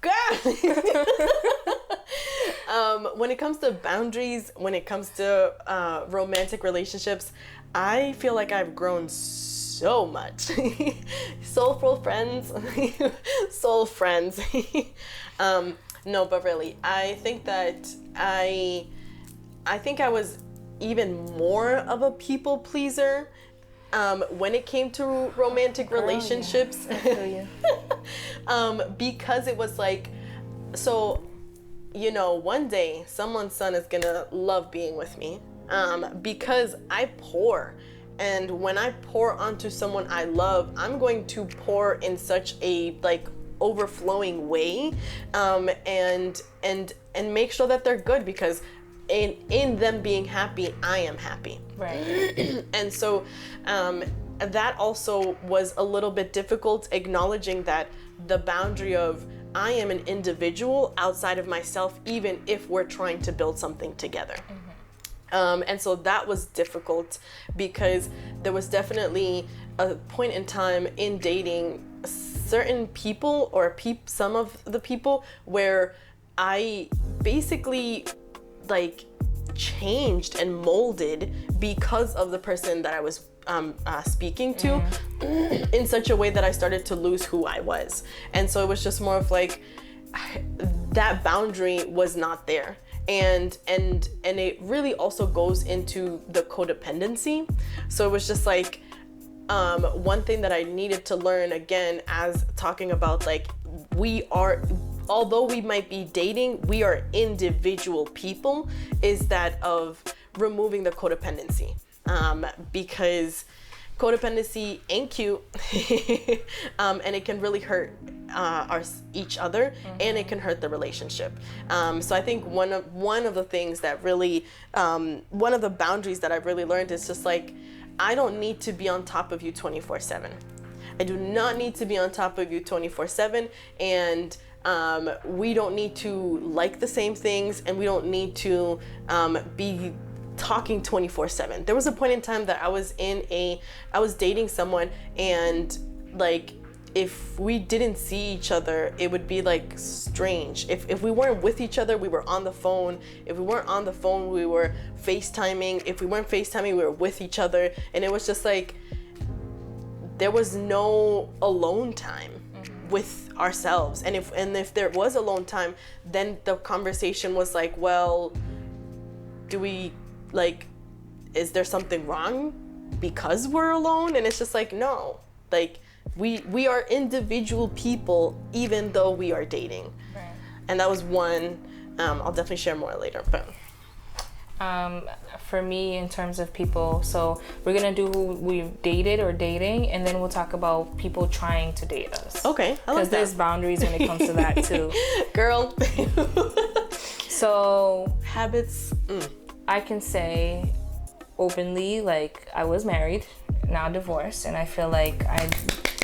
When it comes to boundaries, when it comes to romantic relationships, I feel like I've grown so much. Soulful friends, soul friends. No, but really, I think that I think I was even more of a people pleaser when it came to romantic relationships. Because it was like, so, you know, one day someone's son is gonna love being with me, because I pour. And when I pour onto someone I love, I'm going to pour in such a like overflowing way, and make sure that they're good, because in them being happy, I am happy. Right. And so that also was a little bit difficult, acknowledging that the boundary of I am an individual outside of myself, even if we're trying to build something together. And so that was difficult, because there was definitely a point in time in dating certain people, or some of the people, where I basically like changed and molded because of the person that I was speaking to, in such a way that I started to lose who I was. And so it was just more of like, that boundary was not there. And it really also goes into the codependency. So it was just like, one thing that I needed to learn, again, as talking about like, although we might be dating, we are individual people, is that of removing the codependency. Because codependency ain't cute, and it can really hurt each other, and it can hurt the relationship. So I think one of the things that really, one of the boundaries that I've really learned is just like, I don't need to be on top of you 24/7. I do not need to be on top of you 24/7, and we don't need to like the same things, and we don't need to be talking 24/7. There was a point in time that I was dating someone, and like, if we didn't see each other, it would be like strange. If we weren't with each other, we were on the phone. If we weren't on the phone, we were FaceTiming. If we weren't FaceTiming, we were with each other. And it was just like, there was no alone time with ourselves. And if there was alone time, then the conversation was like, well, is there something wrong because we're alone? And it's just like, no, like, we are individual people, even though we are dating. Right. And that was one. I'll definitely share more later, but for me, in terms of people, so we're gonna do who we've dated or dating, and then we'll talk about people trying to date us. Okay, because there's boundaries when it comes to that too. Girl. So habits. I can say openly, like, I was married, now divorced, and I feel like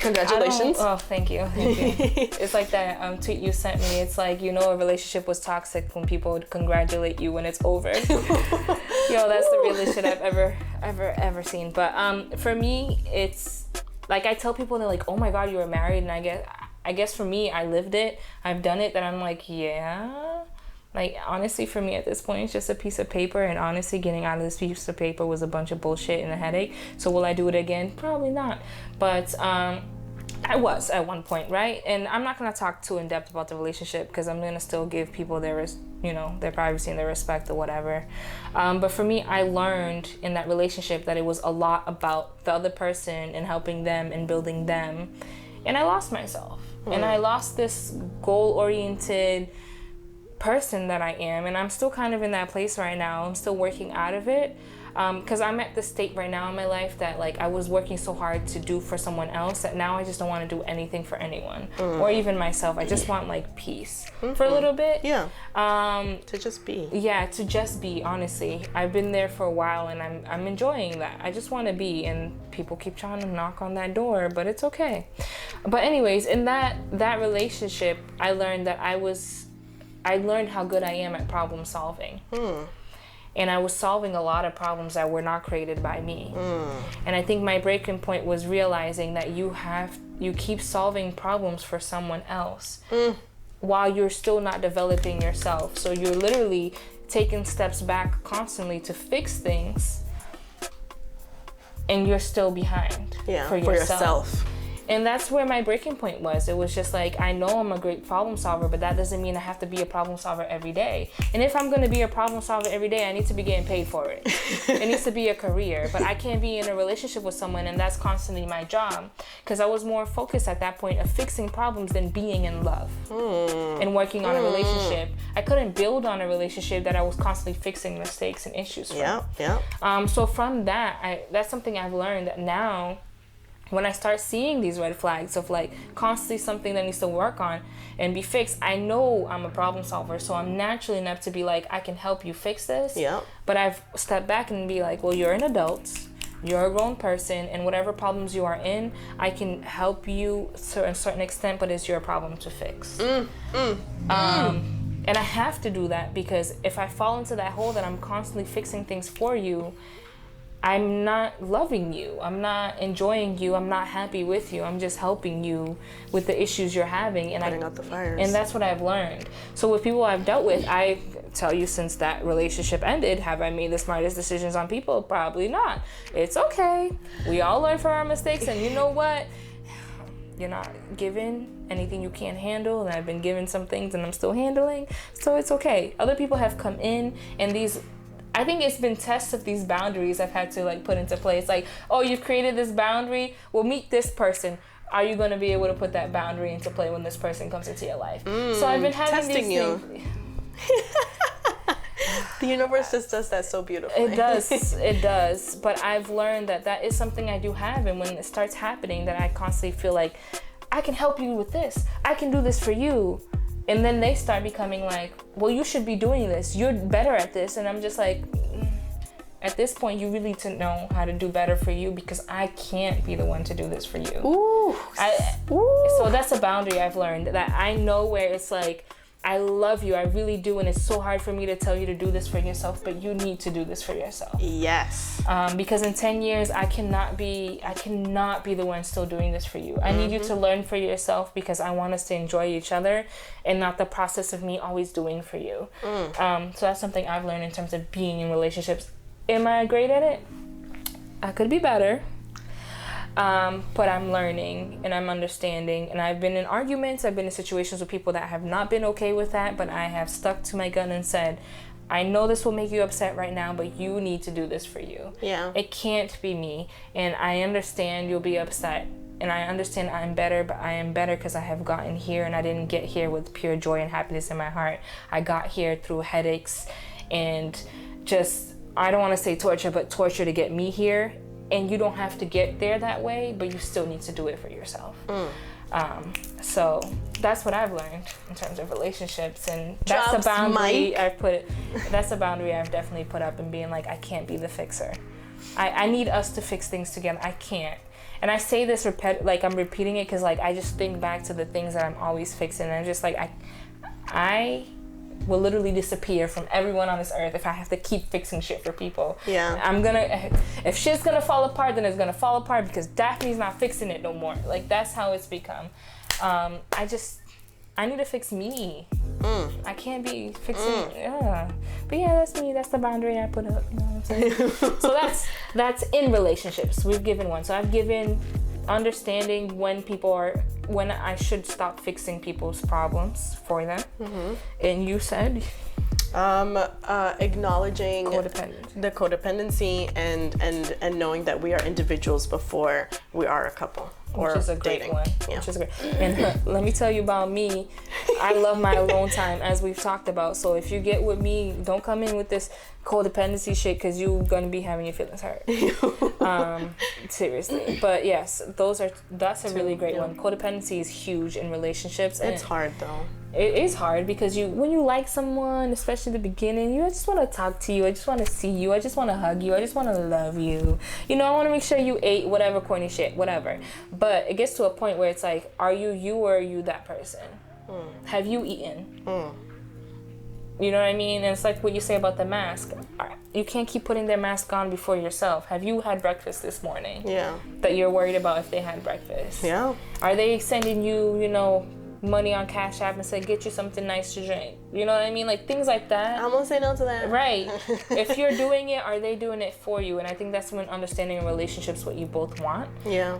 Congratulations. Thank you. It's like that tweet you sent me. It's like, a relationship was toxic when people would congratulate you when it's over. That's the realest shit I've ever seen. But for me, it's like, I tell people, they're like, oh my God, you were married. And I guess for me, I lived it. I've done it. That I'm like, yeah. Like, honestly, for me at this point, it's just a piece of paper. And honestly, getting out of this piece of paper was a bunch of bullshit and a headache. So will I do it again? Probably not. But I was at one point, right? And I'm not going to talk too in depth about the relationship, because I'm going to still give people their privacy and their respect or whatever. But for me, I learned in that relationship that it was a lot about the other person and helping them and building them. And I lost myself. And I lost this goal-oriented person that I am, and I'm still kind of in that place right now. I'm still working out of it, because I'm at the state right now in my life that, like, I was working so hard to do for someone else that now I just don't want to do anything for anyone or even myself. I just want, like, peace for a little bit. To just be. Yeah, to just be. Honestly, I've been there for a while, and I'm enjoying that. I just want to be, and people keep trying to knock on that door, but it's okay. But anyways, in that relationship, I learned how good I am at problem solving. And I was solving a lot of problems that were not created by me. And I think my breaking point was realizing that you keep solving problems for someone else while you're still not developing yourself. So you're literally taking steps back constantly to fix things, and you're still behind for yourself. And that's where my breaking point was. It was just like, I know I'm a great problem solver, but that doesn't mean I have to be a problem solver every day. And if I'm going to be a problem solver every day, I need to be getting paid for it. It needs to be a career. But I can't be in a relationship with someone and that's constantly my job. Because I was more focused at that point of fixing problems than being in love and working on a relationship. I couldn't build on a relationship that I was constantly fixing mistakes and issues from. So from that, that's something I've learned, that now when I start seeing these red flags of like constantly something that needs to work on and be fixed, I know I'm a problem solver, so I'm naturally enough to be like, I can help you fix this. Yeah. But I've stepped back and be like, well, you're an adult, you're a grown person, and whatever problems you are in, I can help you to a certain extent, but it's your problem to fix. And I have to do that, because if I fall into that hole that I'm constantly fixing things for you, I'm not loving you, I'm not enjoying you, I'm not happy with you, I'm just helping you with the issues you're having, and putting out the fires. And that's what I've learned. So with people I've dealt with, I tell you, since that relationship ended, have I made the smartest decisions on people? Probably not. It's okay. We all learn from our mistakes, and you know what? You're not given anything you can't handle, and I've been given some things and I'm still handling, so it's okay. Other people have come in, and I think it's been tests of these boundaries I've had to like put into place. Like, oh, you've created this boundary, well, meet this person. Are you going to be able to put that boundary into play when this person comes into your life? So I've been having testing these you. things. The universe just does that so beautifully. It does. But I've learned that is something I do have, and when it starts happening, that I constantly feel like, I can help you with this. I can do this for you. And then they start becoming like, well, you should be doing this. You're better at this. And I'm just like, at this point, you really need to know how to do better for you, because I can't be the one to do this for you. Ooh. So that's a boundary I've learned, that I know where it's like, I love you, I really do, and it's so hard for me to tell you to do this for yourself, but you need to do this for yourself. Yes. Because in 10 years, I cannot be the one still doing this for you. I need you to learn for yourself, because I want us to enjoy each other and not the process of me always doing for you. So that's something I've learned in terms of being in relationships. Am I great at it? I could be better. But I'm learning and I'm understanding, and I've been in arguments, I've been in situations with people that have not been okay with that, but I have stuck to my gun and said, I know this will make you upset right now, but you need to do this for you. Yeah. It can't be me, and I understand you'll be upset, and I understand I'm better, but I am better because I have gotten here, and I didn't get here with pure joy and happiness in my heart. I got here through headaches and just, I don't want to say torture, but torture to get me here. And you don't have to get there that way, but you still need to do it for yourself. So that's what I've learned in terms of relationships, and that's a boundary that's a boundary I've definitely put up, and being like, I can't be the fixer. I need us to fix things together. I can't. And I say this like I'm repeating it, because like I just think back to the things that I'm always fixing, and I'm just like, I will literally disappear from everyone on this earth if I have to keep fixing shit for people. Yeah. If shit's gonna fall apart, then it's gonna fall apart, because Daphne's not fixing it no more. Like, that's how it's become. I need to fix me. I can't be fixing But yeah, that's me. That's the boundary I put up. You know what I'm saying? So that's in relationships. We've given one. So I've given understanding when I should stop fixing people's problems for them. And you said? Acknowledging the codependency and knowing that we are individuals before we are a couple. Which is a great dating. one. Yeah. Which is great. And let me tell you about me. I love my alone time, as we've talked about. So if you get with me, don't come in with this codependency shit, because you're gonna be having your feelings hurt. Seriously. But yes, that's a really great one. Codependency is huge in relationships. It's hard though. It is hard, because when you like someone, especially the beginning, I just want to talk to you. I just want to see you. I just want to hug you. I just want to love you. You know, I want to make sure you ate whatever corny shit, whatever. But it gets to a point where it's like, are you or are you that person? Have you eaten? You know what I mean? And it's like what you say about the mask. You can't keep putting their mask on before yourself. Have you had breakfast this morning? Yeah. That you're worried about if they had breakfast? Yeah. Are they sending you, money on Cash App and say, get you something nice to drink? You know what I mean? Like, things like that. I'm gonna say no to that. Right. If you're doing it, are they doing it for you? And I think that's when understanding in relationships what you both want. Yeah.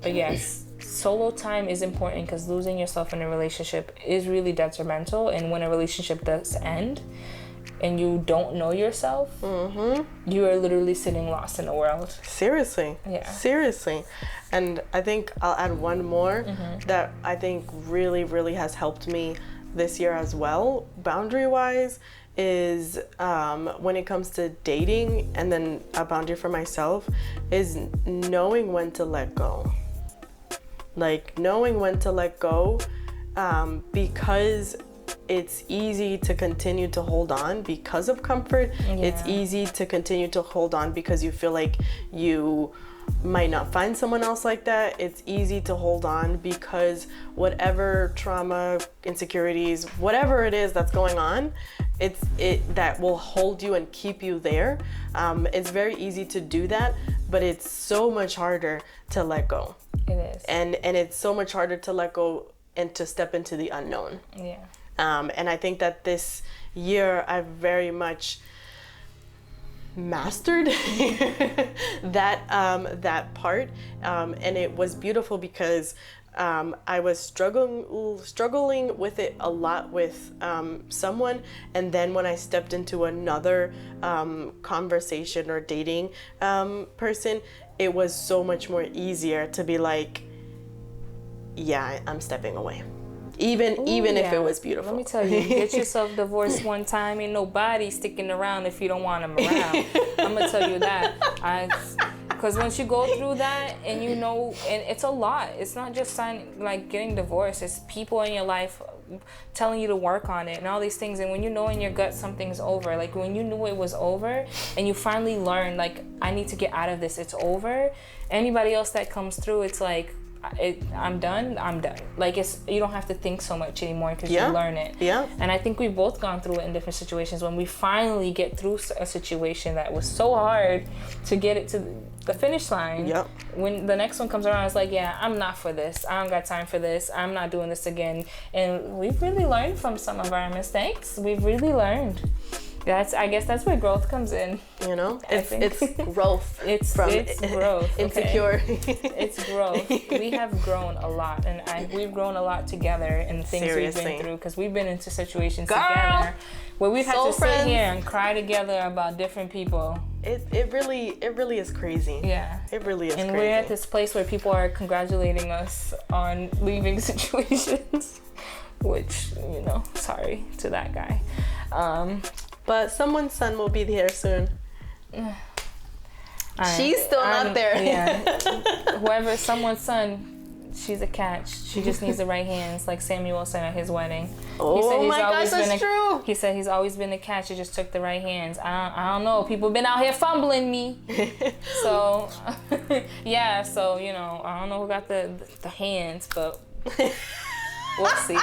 But yes, solo time is important, because losing yourself in a relationship is really detrimental. And when a relationship does end and you don't know yourself, you are literally sitting lost in the world. Seriously. Yeah. Seriously. And I think I'll add one more that I think really, really has helped me this year as well, boundary wise, is when it comes to dating, and then a boundary for myself is knowing when to let go. Like knowing when to let go, because it's easy to continue to hold on because of comfort. It's easy to continue to hold on because you feel like you might not find someone else like that. It's easy to hold on because whatever trauma, insecurities, whatever it is that's going on, it that will hold you and keep you there. It's very easy to do that, but it's so much harder to let go. It is. And it's so much harder to let go and to step into the unknown. Yeah. And I think that this year I've very much mastered that part, and it was beautiful because I was struggling with it a lot with someone, and then when I stepped into another conversation or dating person, it was so much more easier to be like, yeah, I'm stepping away. Even if it was beautiful. Let me tell you, get yourself divorced one time. Ain't nobody sticking around if you don't want them around. I'm gonna tell you that. Because once you go through that, and you know, and it's a lot. It's not just getting divorced. It's people in your life telling you to work on it and all these things. And when you know in your gut something's over, like when you knew it was over, and you finally learn, like, I need to get out of this. It's over. Anybody else that comes through, it's like, I'm done. Like, you don't have to think so much anymore because you learn it. Yeah. And I think we've both gone through it in different situations. When we finally get through a situation that was so hard to get it to the finish line. Yep. When the next one comes around, it's like, yeah, I'm not for this. I don't got time for this. I'm not doing this again. And we've really learned from some of our mistakes. We've really learned. I guess that's where growth comes in. You know, it's growth. It's growth. Insecure. It's growth. We have grown a lot, and we've grown a lot together in things we've been through, because we've been into situations together where we've had to sit here and cry together about different people. It really is crazy. Yeah. It really is crazy. And we're at this place where people are congratulating us on leaving situations, which, you know, sorry to that guy. But someone's son will be here soon. She's still not there. Yeah. Someone's son, she's a catch. She just needs the right hands, like Samuel said at his wedding. Oh my gosh, that's true. He said he's always been a catch. It just took the right hands. I don't know. People been out here fumbling me. So, yeah. So, you know, I don't know who got the hands, but we'll see.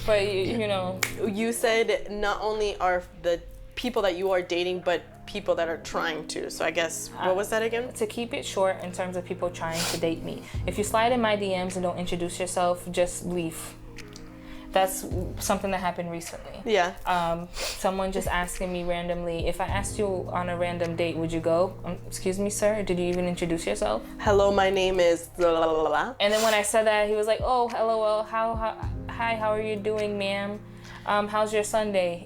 But you know, you said not only are the people that you are dating, but people that are trying to. So I guess, what was that again? To keep it short, in terms of people trying to date me, if you slide in my DMs and don't introduce yourself, just leave. That's something that happened recently. Yeah. Someone just asking me randomly, if I asked you on a random date, would you go? Excuse me, sir, did you even introduce yourself? Hello, my name is blah, blah, blah, blah. And then when I said that, he was like, oh, LOL, hi, how are you doing, ma'am? How's your Sunday?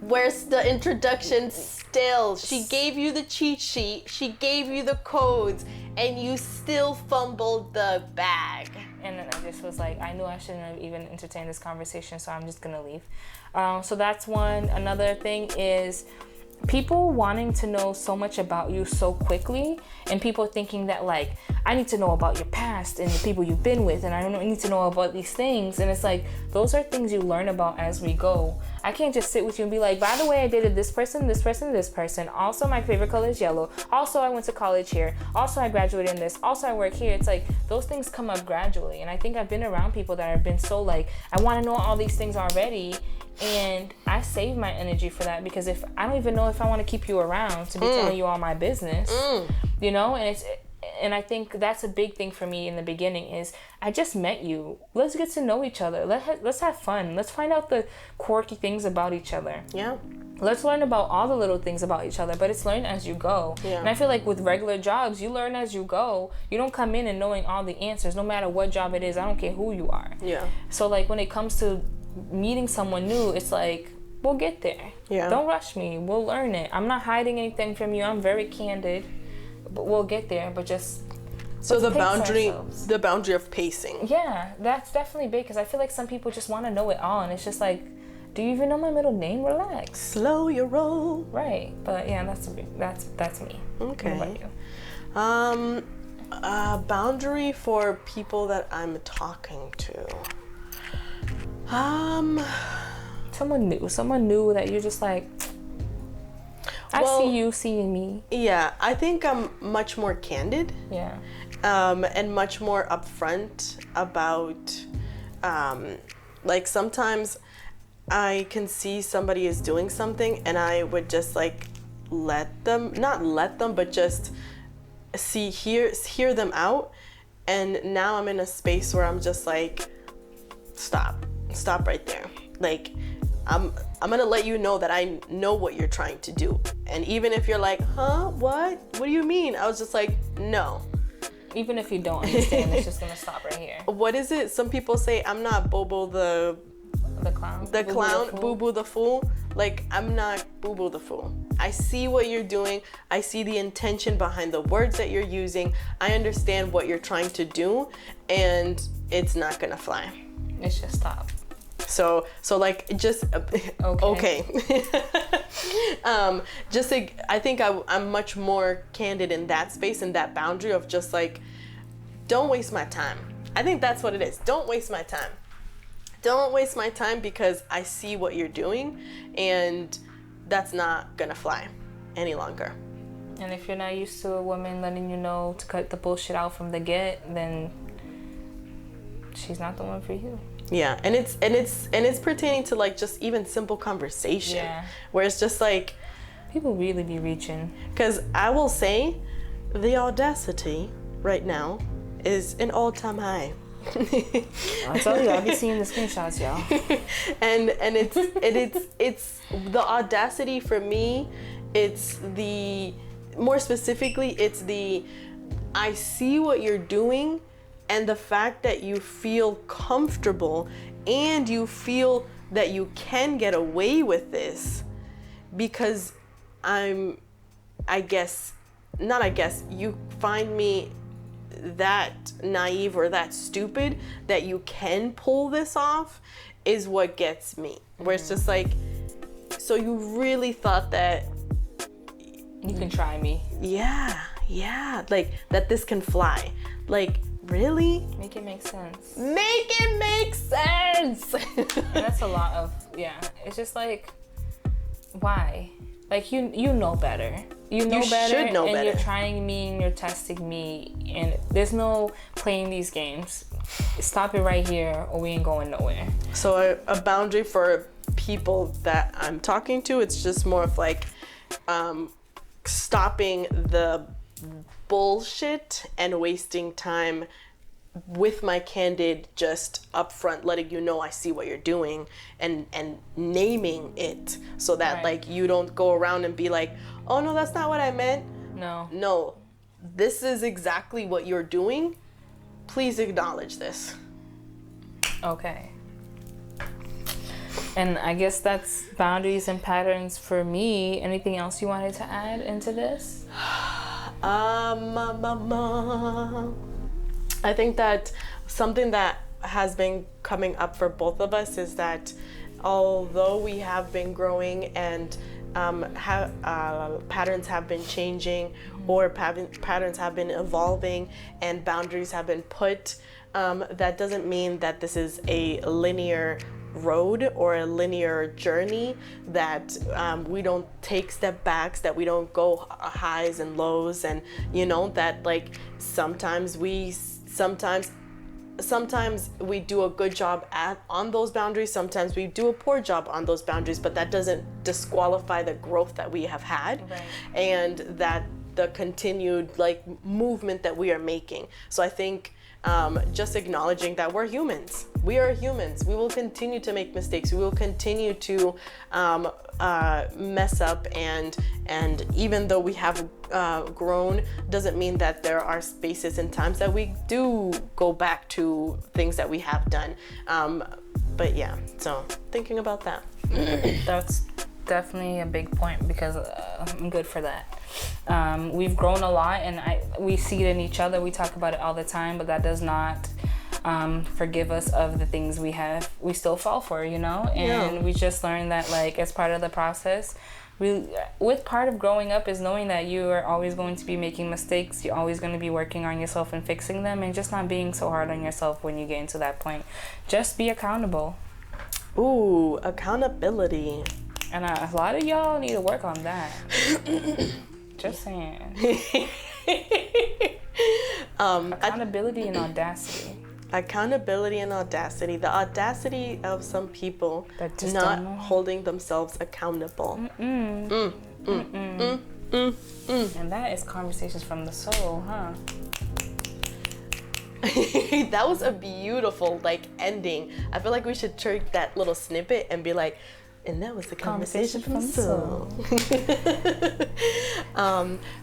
Where's the introduction still? She gave you the cheat sheet, she gave you the codes, and you still fumbled the bag. And then I just was like, I knew I shouldn't have even entertained this conversation, so I'm just gonna leave. So that's one. Another thing is people wanting to know so much about you so quickly, and people thinking that, like, I need to know about your past and the people you've been with, and I don't need to know about these things. And it's like, those are things you learn about as we go. I can't just sit with you and be like, by the way, I dated this person, this person, this person. Also, my favorite color is yellow. Also, I went to college here. Also, I graduated in this. Also, I work here. It's like, those things come up gradually. And I think I've been around people that have been so like, I want to know all these things already. And I save my energy for that, because if I don't even know if I want to keep you around to be telling you all my business, you know, and I think that's a big thing for me in the beginning is, I just met you. Let's get to know each other. Let's have fun. Let's find out the quirky things about each other. Yeah. Let's learn about all the little things about each other, but it's learn as you go. Yeah. And I feel like with regular jobs, you learn as you go. You don't come in and knowing all the answers, no matter what job it is. I don't care who you are. Yeah. So like when it comes to meeting someone new, it's like, we'll get there. Yeah. Don't rush me. We'll learn it. I'm not hiding anything from you. I'm very candid. But we'll get there, but just So Let's the pace boundary, ourselves. the boundary of pacing. Yeah, that's definitely big because I feel like some people just want to know it all, and it's just like, do you even know my middle name? Relax. Slow your roll. Right, but yeah, that's me. Okay. What about you? Boundary for people that I'm talking to. Someone new that you're just like, I see you seeing me. Yeah, I think I'm much more candid. Yeah. And much more upfront about, like sometimes I can see somebody is doing something and I would just like not let them, but just hear them out. And now I'm in a space where I'm just like, stop right there. Like, I'm gonna let you know that I know what you're trying to do. And even if you're like, huh, what do you mean? I was just like, no. Even if you don't understand, it's just gonna stop right here. What is it? Some people say I'm not Bobo the clown. Boo Boo the fool. Like, I'm not Boo Boo the fool. I see what you're doing. I see the intention behind the words that you're using. I understand what you're trying to do, and it's not gonna fly. It's just stop. So like, just okay. Just like, I think I'm much more candid in that space, in that boundary of just like, don't waste my time. I think that's what it is. Don't waste my time. Don't waste my time because I see what you're doing, and that's not gonna fly any longer. And if you're not used to a woman letting you know to cut the bullshit out from the get, then she's not the one for you. Yeah, and it's pertaining to like just even simple conversation. Yeah. Where it's just like, people really be reaching. Because I will say, the audacity right now is an all-time high. I tell you, I be seeing the screenshots, y'all. and it's the audacity for me. It's the, more specifically, it's the, I see what you're doing, and the fact that you feel comfortable and you feel that you can get away with this because you find me that naive or that stupid that you can pull this off is what gets me. Where it's just like, so you really thought that you can try me? Yeah, like that this can fly. Like, really? Make it make sense. Make it make sense. And that's a lot of, yeah. It's just like, why? Like, you know better. You should know better. And you're trying me and you're testing me. And there's no playing these games. Stop it right here or we ain't going nowhere. So a boundary for people that I'm talking to, it's just more of like stopping the bullshit and wasting time with my candid, just upfront letting you know I see what you're doing and naming it so that right. Like you don't go around and be like, oh no, that's not what I meant. No, this is exactly what you're doing. Please acknowledge this. Okay. And I guess that's boundaries and patterns for me. Anything else you wanted to add into this? I think that something that has been coming up for both of us is that although we have been growing and patterns have been changing or patterns have been evolving and boundaries have been put, that doesn't mean that this is a linear road or a linear journey, that we don't take step backs, that we don't go highs and lows, and that like sometimes we do a good job on those boundaries, sometimes we do a poor job on those boundaries, but that doesn't disqualify the growth that we have had. Right. And that the continued like movement that we are making. So I think just acknowledging that we're humans. We are humans. We will continue to make mistakes. We will continue to mess up, and even though we have grown, doesn't mean that there are spaces and times that we do go back to things that we have done. But yeah, so thinking about that. definitely a big point because I'm good for that. We've grown a lot, and we see it in each other. We talk about it all the time, but that does not forgive us of the things we still fall for, you know? And we just learned that, like, as part of the process, with part of growing up is knowing that you are always going to be making mistakes. You're always going to be working on yourself and fixing them, and just not being so hard on yourself when you get into that point. Just be accountable. Ooh, accountability. And a lot of y'all need to work on that. Just saying. Accountability and audacity. Accountability and audacity. The audacity of some people not holding themselves accountable. And that is conversations from the soul, huh? That was a beautiful, like, ending. I feel like we should take that little snippet and be like, and that was the conversation from the soul.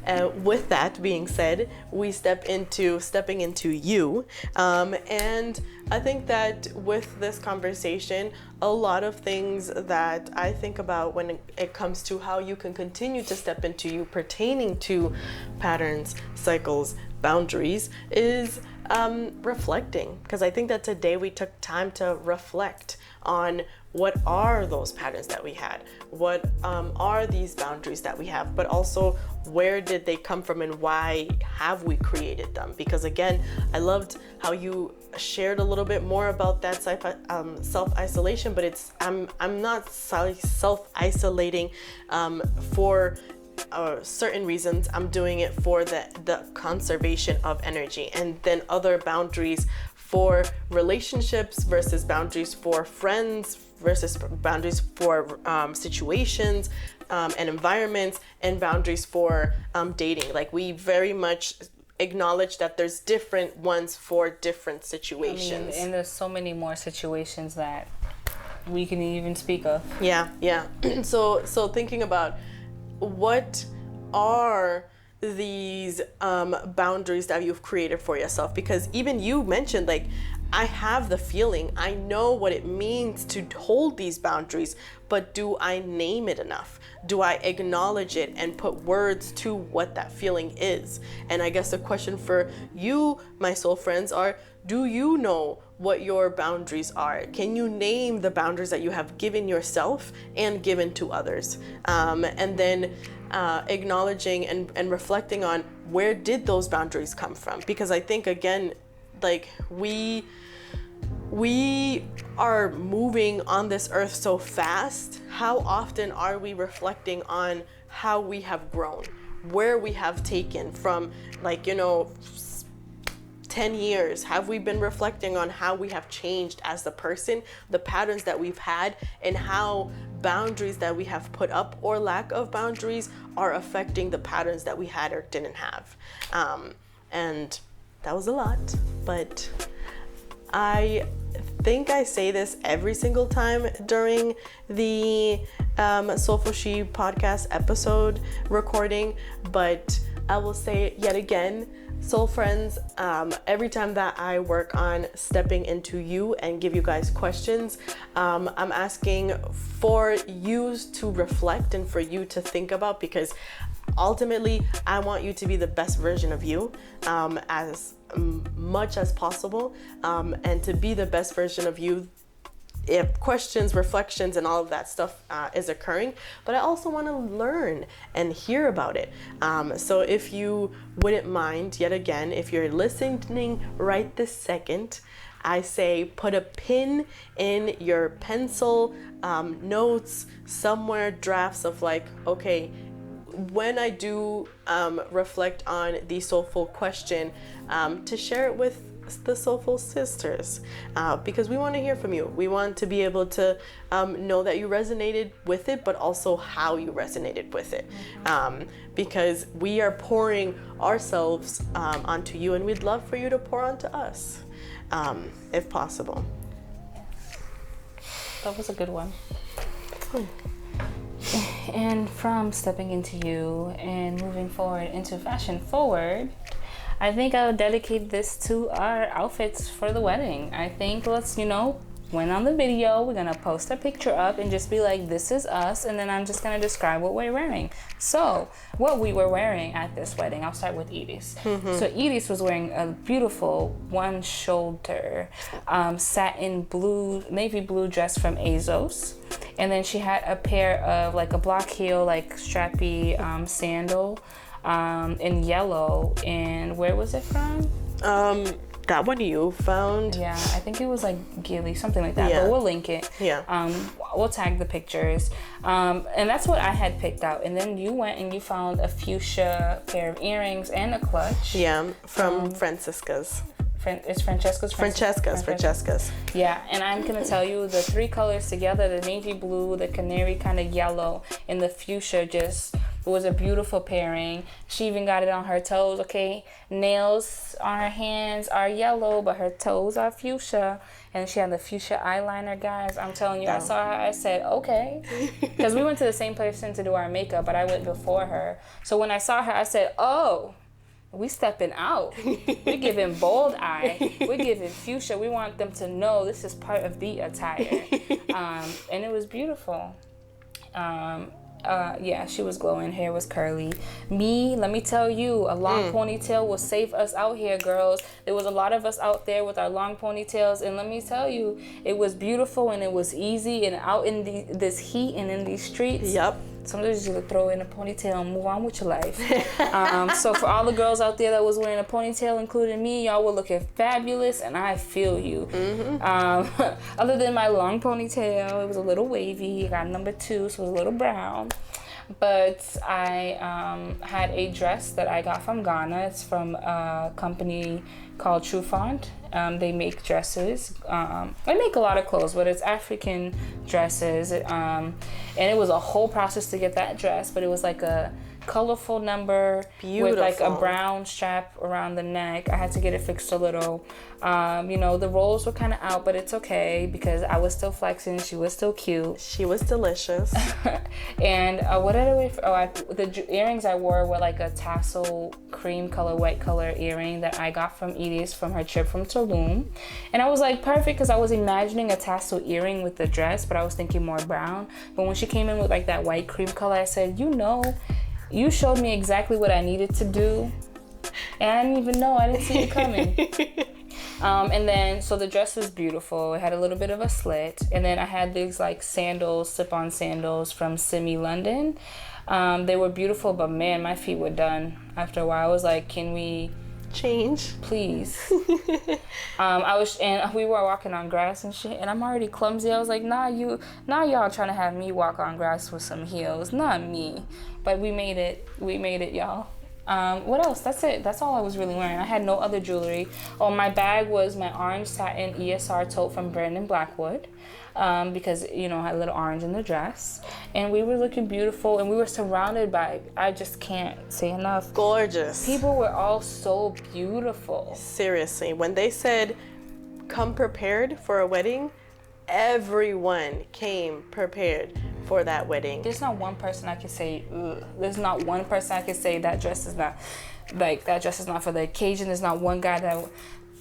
And with that being said, we stepping into you. And I think that with this conversation, a lot of things that I think about when it comes to how you can continue to step into you pertaining to patterns, cycles, boundaries is reflecting. Because I think that today we took time to reflect on what are those patterns that we had, what are these boundaries that we have, but also where did they come from and why have we created them? Because again, I loved how you shared a little bit more about that self-isolation, but I'm not self-isolating for certain reasons. I'm doing it for the conservation of energy, and then other boundaries for relationships versus boundaries for friends versus boundaries for situations and environments, and boundaries for dating. Like, we very much acknowledge that there's different ones for different situations. And there's so many more situations that we can even speak of. Yeah. So thinking about what are these boundaries that you've created for yourself, because even you mentioned, like, I have the feeling, I know what it means to hold these boundaries, but do I name it enough? Do I acknowledge it and put words to what that feeling is? And I guess the question for you, my soul friends, are, do you know what your boundaries are? Can you name the boundaries that you have given yourself and given to others? And then acknowledging and reflecting on, where did those boundaries come from? Because I think, again, like, we are moving on this earth so fast. How often are we reflecting on how we have grown, where we have taken from, like, 10 years? Have we been reflecting on how we have changed as the person, the patterns that we've had, and how boundaries that we have put up or lack of boundaries are affecting the patterns that we had or didn't have? And that was a lot, but I think I say this every single time during the Soulful She podcast episode recording, but I will say it yet again. Soul friends, every time that I work on stepping into you and give you guys questions, I'm asking for you to reflect and for you to think about, because ultimately I want you to be the best version of you as much as possible, and to be the best version of you, if questions, reflections, and all of that stuff is occurring, but I also want to learn and hear about it. So if you wouldn't mind, yet again, if you're listening right this second, I say put a pin in your pencil, notes, somewhere, drafts of, like, okay, when I do reflect on the soulful question, to share it with the Soulful Sisters, because we want to hear from you. We want to be able to know that you resonated with it, but also how you resonated with it, because we are pouring ourselves onto you, and we'd love for you to pour onto us, if possible. That was a good one. And from stepping into you and moving forward into fashion forward, I think I'll dedicate this to our outfits for the wedding. I think let's, went on the video. We're gonna post a picture up and just be like, this is us, and then I'm just gonna describe what we're wearing. So what we were wearing at this wedding, I'll start with Eerees. So Eerees was wearing a beautiful one shoulder satin blue, navy blue dress from Azos, and then she had a pair of like a block heel, like strappy sandal in yellow. And where was it from? That one you found? Yeah, I think it was like Gilly, something like that. Yeah. But we'll link it. Yeah. We'll tag the pictures. And that's what I had picked out. And then you went and you found a fuchsia pair of earrings and a clutch. Yeah, from Francisca's. It's Francesca's? Francesca's. Yeah, and I'm gonna tell you, the three colors together, the navy blue, the canary kind of yellow, and the fuchsia, just it was a beautiful pairing. She even got it on her toes. Okay, nails on her hands are yellow, but her toes are fuchsia, and she had the fuchsia eyeliner, guys. I'm telling you, I saw her, I said, okay, because we went to the same person to do our makeup, but I went before her. So when I saw her, I said, oh, we stepping out. We're giving bold eye. We're giving fuchsia. We want them to know this is part of the attire. And it was beautiful. Yeah, she was glowing. Hair was curly. Me, let me tell you, a long ponytail will save us out here, girls. There was a lot of us out there with our long ponytails, and let me tell you, it was beautiful and it was easy. And out in this heat and in these streets, Yep. sometimes you just throw in a ponytail and move on with your life. So for all the girls out there that was wearing a ponytail, including me, y'all were looking fabulous, and I feel you. Other than my long ponytail, it was a little wavy. I got number 2, so it was a little brown. But I had a dress that I got from Ghana. It's from a company called Trufant. They make dresses. They make a lot of clothes, but it's African dresses. And it was a whole process to get that dress, but it was like a colorful number with like a brown strap around the neck. I had to get it fixed a little. You know, the rolls were kind of out, but it's okay because I was still flexing. She was still cute. She was delicious. And what did I wear? The earrings I wore were like a tassel cream color, white color earring that I got from Eerees from her trip from Tulum. And I was like, perfect, because I was imagining a tassel earring with the dress, but I was thinking more brown. But when she came in with like that white cream color, I said, you know, you showed me exactly what I needed to do. And I didn't even know. I didn't see it coming. And then, so the dress was beautiful. It had a little bit of a slit. And then I had these like sandals, slip-on sandals from Simi London. They were beautiful, but man, my feet were done. After a while, I was like, can we change, please? And we were walking on grass and shit, and I'm already clumsy. I was like, nah, y'all trying to have me walk on grass with some heels, not me. But we made it, y'all. What else? That's it. That's all I was really wearing. I had no other jewelry. Oh, my bag was my orange satin ESR tote from Brandon Blackwood, because, you know, I had a little orange in the dress. And we were looking beautiful, and we were surrounded by, I just can't say enough. Gorgeous. People were all so beautiful. Seriously, when they said, come prepared for a wedding, everyone came prepared for that wedding. There's not one person I could say, ugh. There's not one person I could say that dress is not, like, that dress is not for the occasion. There's not one guy that,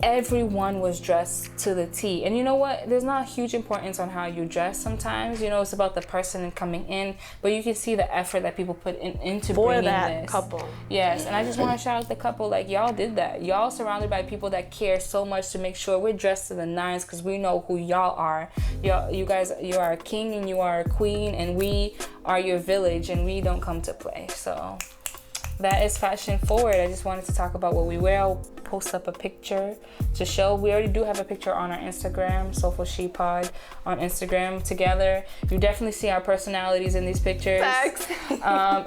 everyone was dressed to the T. And you know what? There's not a huge importance on how you dress sometimes. You know, it's about the person and coming in. But you can see the effort that people put into for bringing that this. couple. Yes, and I just want to shout out the couple. Like, y'all did that. Y'all surrounded by people that care so much to make sure we're dressed to the nines, because we know who y'all are. You guys, you are a king and you are a queen, and we are your village, and we don't come to play. So that is fashion forward. I just wanted to talk about what we wear. I'll post up a picture to show. We already do have a picture on our Instagram, Soulful She Pod on Instagram together. You definitely see our personalities in these pictures. Facts.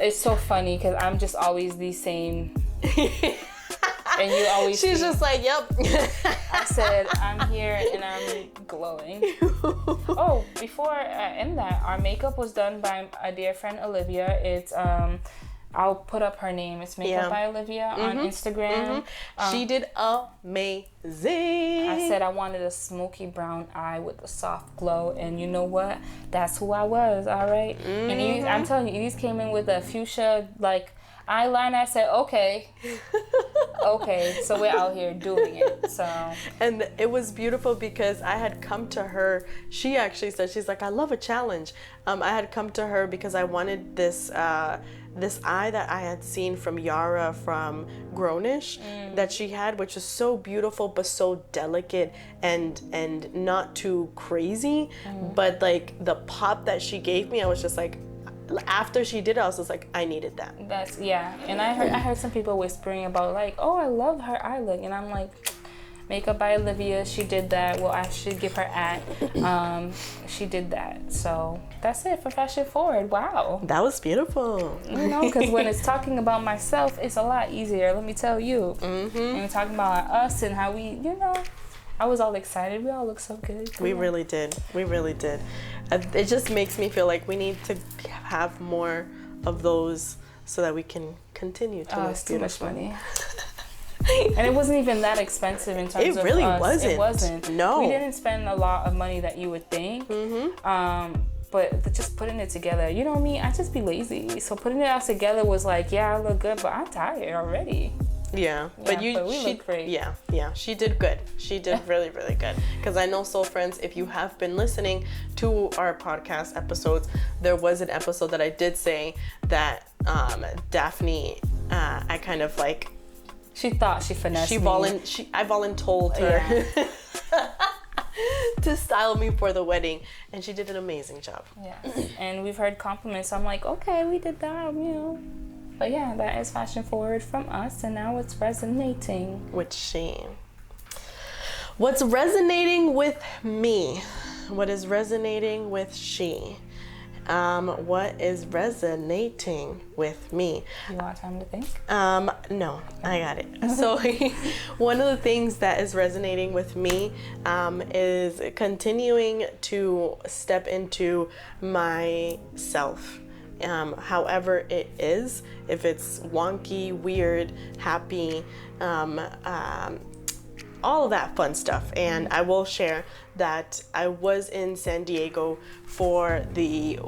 It's so funny because I'm just always the same. And you always She's just like, yep. I said, I'm here and I'm glowing. Oh, before I end that, our makeup was done by a dear friend, Olivia. It's I'll put up her name. It's Makeup by Olivia on Instagram. She did amazing. I said I wanted a smoky brown eye with a soft glow, and you know what? That's who I was, all right? And Eerees, I'm telling you, Eerees came in with a fuchsia, like, eyeliner. I said, okay. Okay, so we're out here doing it. So and it was beautiful because I had come to her. She actually said, she's like, I love a challenge. I had come to her because I wanted this this eye that I had seen from Yara from Grownish that she had, which is so beautiful but so delicate and not too crazy. But like the pop that she gave me, I was just like, after she did it, I was just like, I needed that. that's, yeah. And I heard some people whispering about like, oh, I love her eye look, and I'm like, Makeup by Olivia, she did that. Well, I should give her at. She did that. So that's it for Fashion Forward. Wow. That was beautiful. You know, because when it's talking about myself, it's a lot easier, let me tell you. And we're talking about us and how we, you know, I was all excited. We all look so good. We really did. We really did. It just makes me feel like we need to have more of those so that we can continue to look it's too beautiful. much money. And it wasn't even that expensive in terms of It really us. wasn't. It wasn't. No. We didn't spend a lot of money that you would think. But just putting it together, you know me, I just be lazy. So putting it all together was like, yeah, I look good, but I'm tired already. Yeah, but we look great. Yeah, she did good. She did really, really good. Because I know, Soul Friends, if you have been listening to our podcast episodes, there was an episode that I did say that Daphne, I kind of like. She thought she finessed me. I voluntold her to style me for the wedding, and she did an amazing job. Yeah, and we've heard compliments. I'm like, okay, we did that, you know. But yeah, that is Fashion Forward from us, and now it's resonating with she. What's resonating with me? What is resonating with she? What is resonating with me? You want time to think? No, I got it. So one of the things that is resonating with me is continuing to step into myself. However it is, if it's wonky, weird, happy, all of that fun stuff. And I will share that I was in San Diego for the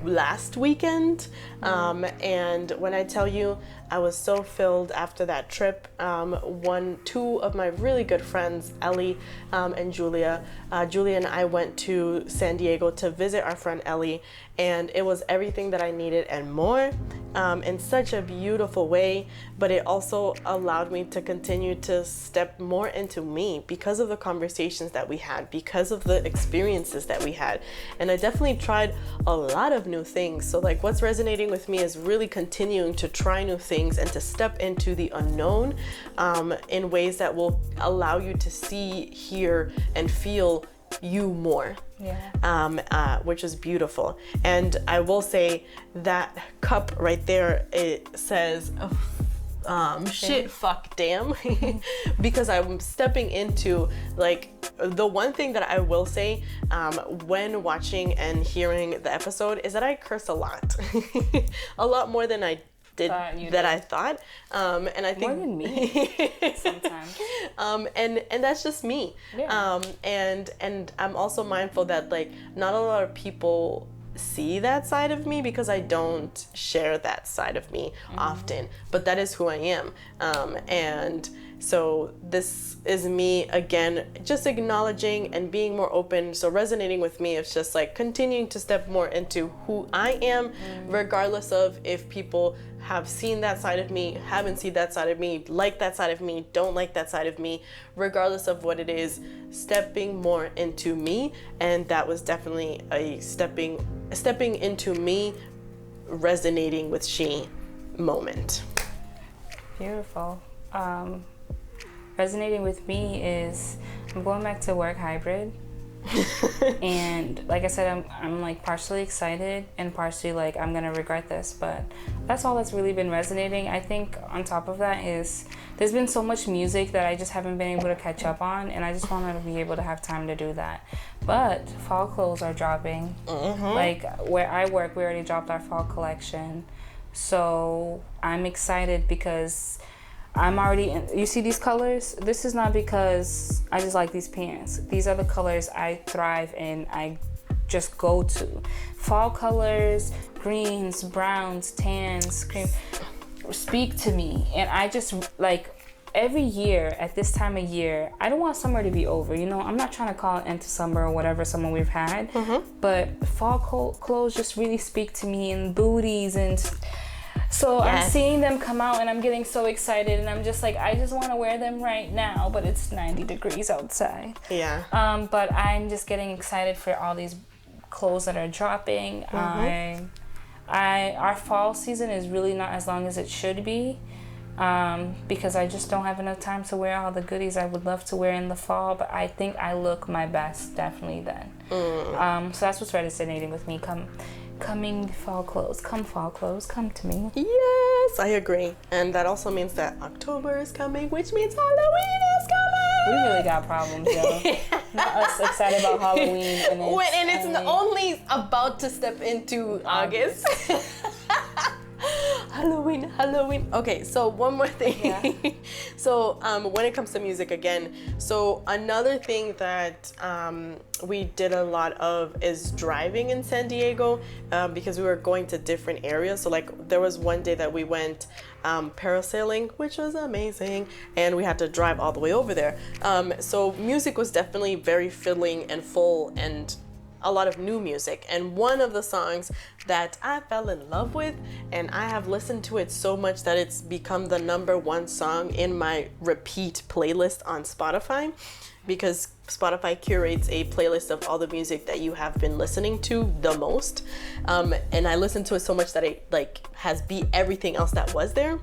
last weekend, and when I tell you I was so filled after that trip, two of my really good friends, Ellie and Julia and I went to San Diego to visit our friend Ellie, and it was everything that I needed and more, in such a beautiful way. But it also allowed me to continue to step more into me because of the conversations that we had, because of the experiences that we had. And I definitely tried a lot of new things. So like what's resonating with me is really continuing to try new things and to step into the unknown in ways that will allow you to see, hear, and feel you more. Which is beautiful. And I will say that cup right there, it says shit, fuck, damn. Because I'm stepping into, like, the one thing that I will say when watching and hearing the episode is that I curse a lot. A lot more than I did I thought, and I think more than me sometimes. And that's just me. And I'm also mindful that like not a lot of people see that side of me because I don't share that side of me often, but that is who I am. And so this is me again, just acknowledging and being more open. So resonating with me is just like continuing to step more into who I am, regardless of if people have seen that side of me, haven't seen that side of me, like that side of me, don't like that side of me, regardless of what it is, stepping more into me. And that was definitely a stepping into me, resonating with she moment. Beautiful. Resonating with me is I'm going back to work hybrid. And like I said, I'm like partially excited and partially like I'm gonna regret this, but that's all that's really been resonating. I think on top of that is there's been so much music that I just haven't been able to catch up on, and I just want to be able to have time to do that. But fall clothes are dropping. Like where I work, we already dropped our fall collection, so I'm excited because I'm already in. You see these colors? This is not because I just like these pants. These are the colors I thrive in. I just go to. Fall colors, greens, browns, tans, cream, speak to me. And I just like, every year at this time of year, I don't want summer to be over. You know, I'm not trying to call it into summer or whatever summer we've had, but fall clothes just really speak to me, and booties, and so I'm seeing them come out and I'm getting so excited, and I'm just like, I just want to wear them right now, but it's 90 degrees outside. Yeah. But I'm just getting excited for all these clothes that are dropping. Our fall season is really not as long as it should be, because I just don't have enough time to wear all the goodies I would love to wear in the fall, but I think I look my best definitely then. So that's what's resonating with me. Coming fall clothes, come to me. Yes, I agree. And that also means that October is coming, which means Halloween is coming. We really got problems, yo. Not us excited about Halloween, and it's only about to step into August. Halloween. Okay, so one more thing. Yeah. So when it comes to music again, so another thing that we did a lot of is driving in San Diego, because we were going to different areas. So like there was one day that we went parasailing, which was amazing, and we had to drive all the way over there. So music was definitely very filling and full, and a lot of new music. And one of the songs that I fell in love with, and I have listened to it so much that it's become the #1 song in my repeat playlist on Spotify, because Spotify curates a playlist of all the music that you have been listening to the most, and I listened to it so much that it like has beat everything else that was there.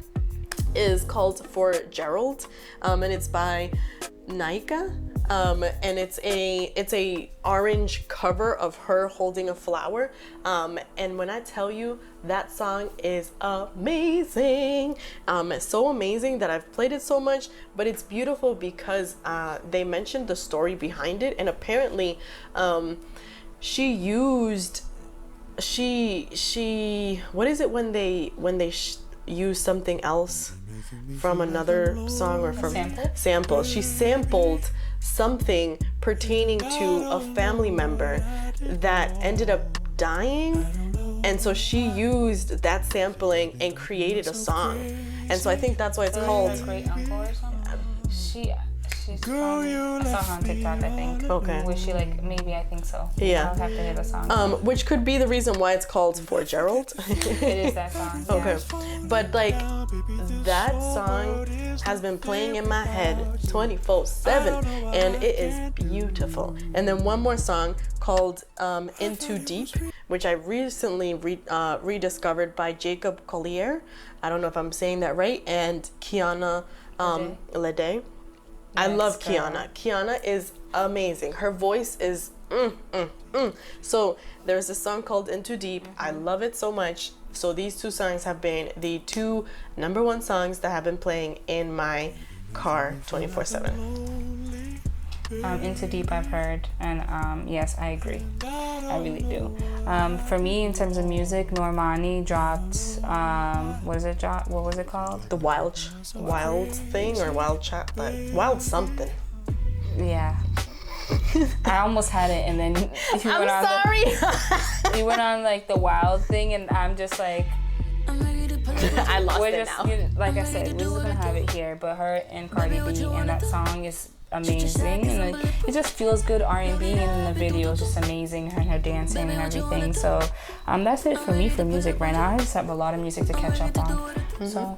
Is called For Gerald, and it's by Naika. And it's a orange cover of her holding a flower, and when I tell you, that song is amazing. It's so amazing that I've played it so much, but it's beautiful because they mentioned the story behind it, and apparently she what is it when they use something else from another song or from sample. She sampled something pertaining to a family member that ended up dying, and so she used that sampling and created a song, and so I think that's why it's called Great Uncle or something. She's from, I saw her on TikTok, I think. Okay. Was she like, maybe, I think so. Yeah. I'll have to hear the song. which could be the reason why it's called For Gerald. It is that song. Yeah. Okay, but like that song has been playing in my head 24/7, and it is beautiful. And then one more song called Into Deep, which I recently rediscovered by Jacob Collier. I don't know if I'm saying that right, and Kiana Lede. I love Kiana. Kiana is amazing. Her voice is So there's a song called Into Deep. I love it so much. So these two songs have been the two #1 songs that have been playing in my car 24/7. Into Deep I've heard, and yes, I agree. I really do. For me, in terms of music, Normani dropped what was it called? The wild thing or wild chat, but wild something. Yeah. I almost had it, and then you went on like the wild thing, and I'm just like, I lost it now. Like I said, we're just gonna have it here, but her and Cardi B, and that song is amazing, and like it just feels good R&B, and then the video is just amazing, her and her dancing and everything. So that's it for me for music right now. I just have a lot of music to catch up on. So,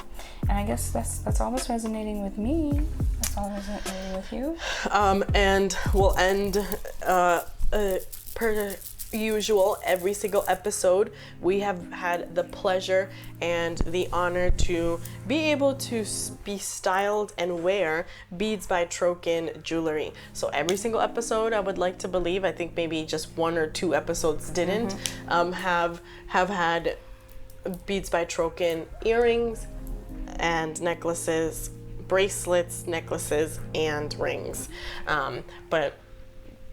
and I guess that's all that's resonating with me. That's all resonating with you. And we'll end per usual every single episode. We have had the pleasure and the honor to be able to be styled and wear Beads by Troken jewelry. So every single episode, I would like to believe, I think maybe just 1 or 2 episodes didn't have had Beads by Troken earrings and necklaces, bracelets, necklaces, and rings. But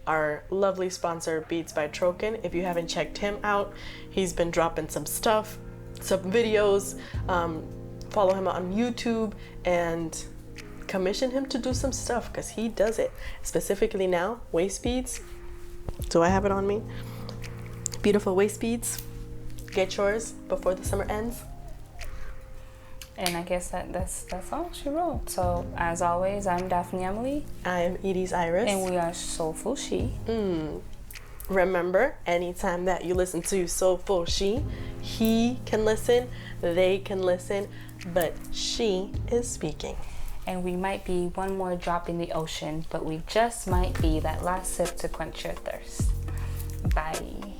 our lovely sponsor, Beads by Troken, if you haven't checked him out, he's been dropping some stuff, some videos. Follow him on YouTube and commission him to do some stuff, because he does it. Specifically now, waist beads. Do I have it on me? Beautiful waist beads. Get yours before the summer ends. And I guess that's all she wrote. So as always, I'm Daphne Emily. I'm Eerees Iris. And we are Soulful She. Remember, anytime that you listen to Soulful She, he can listen, they can listen, but she is speaking. And we might be one more drop in the ocean, but we just might be that last sip to quench your thirst. Bye.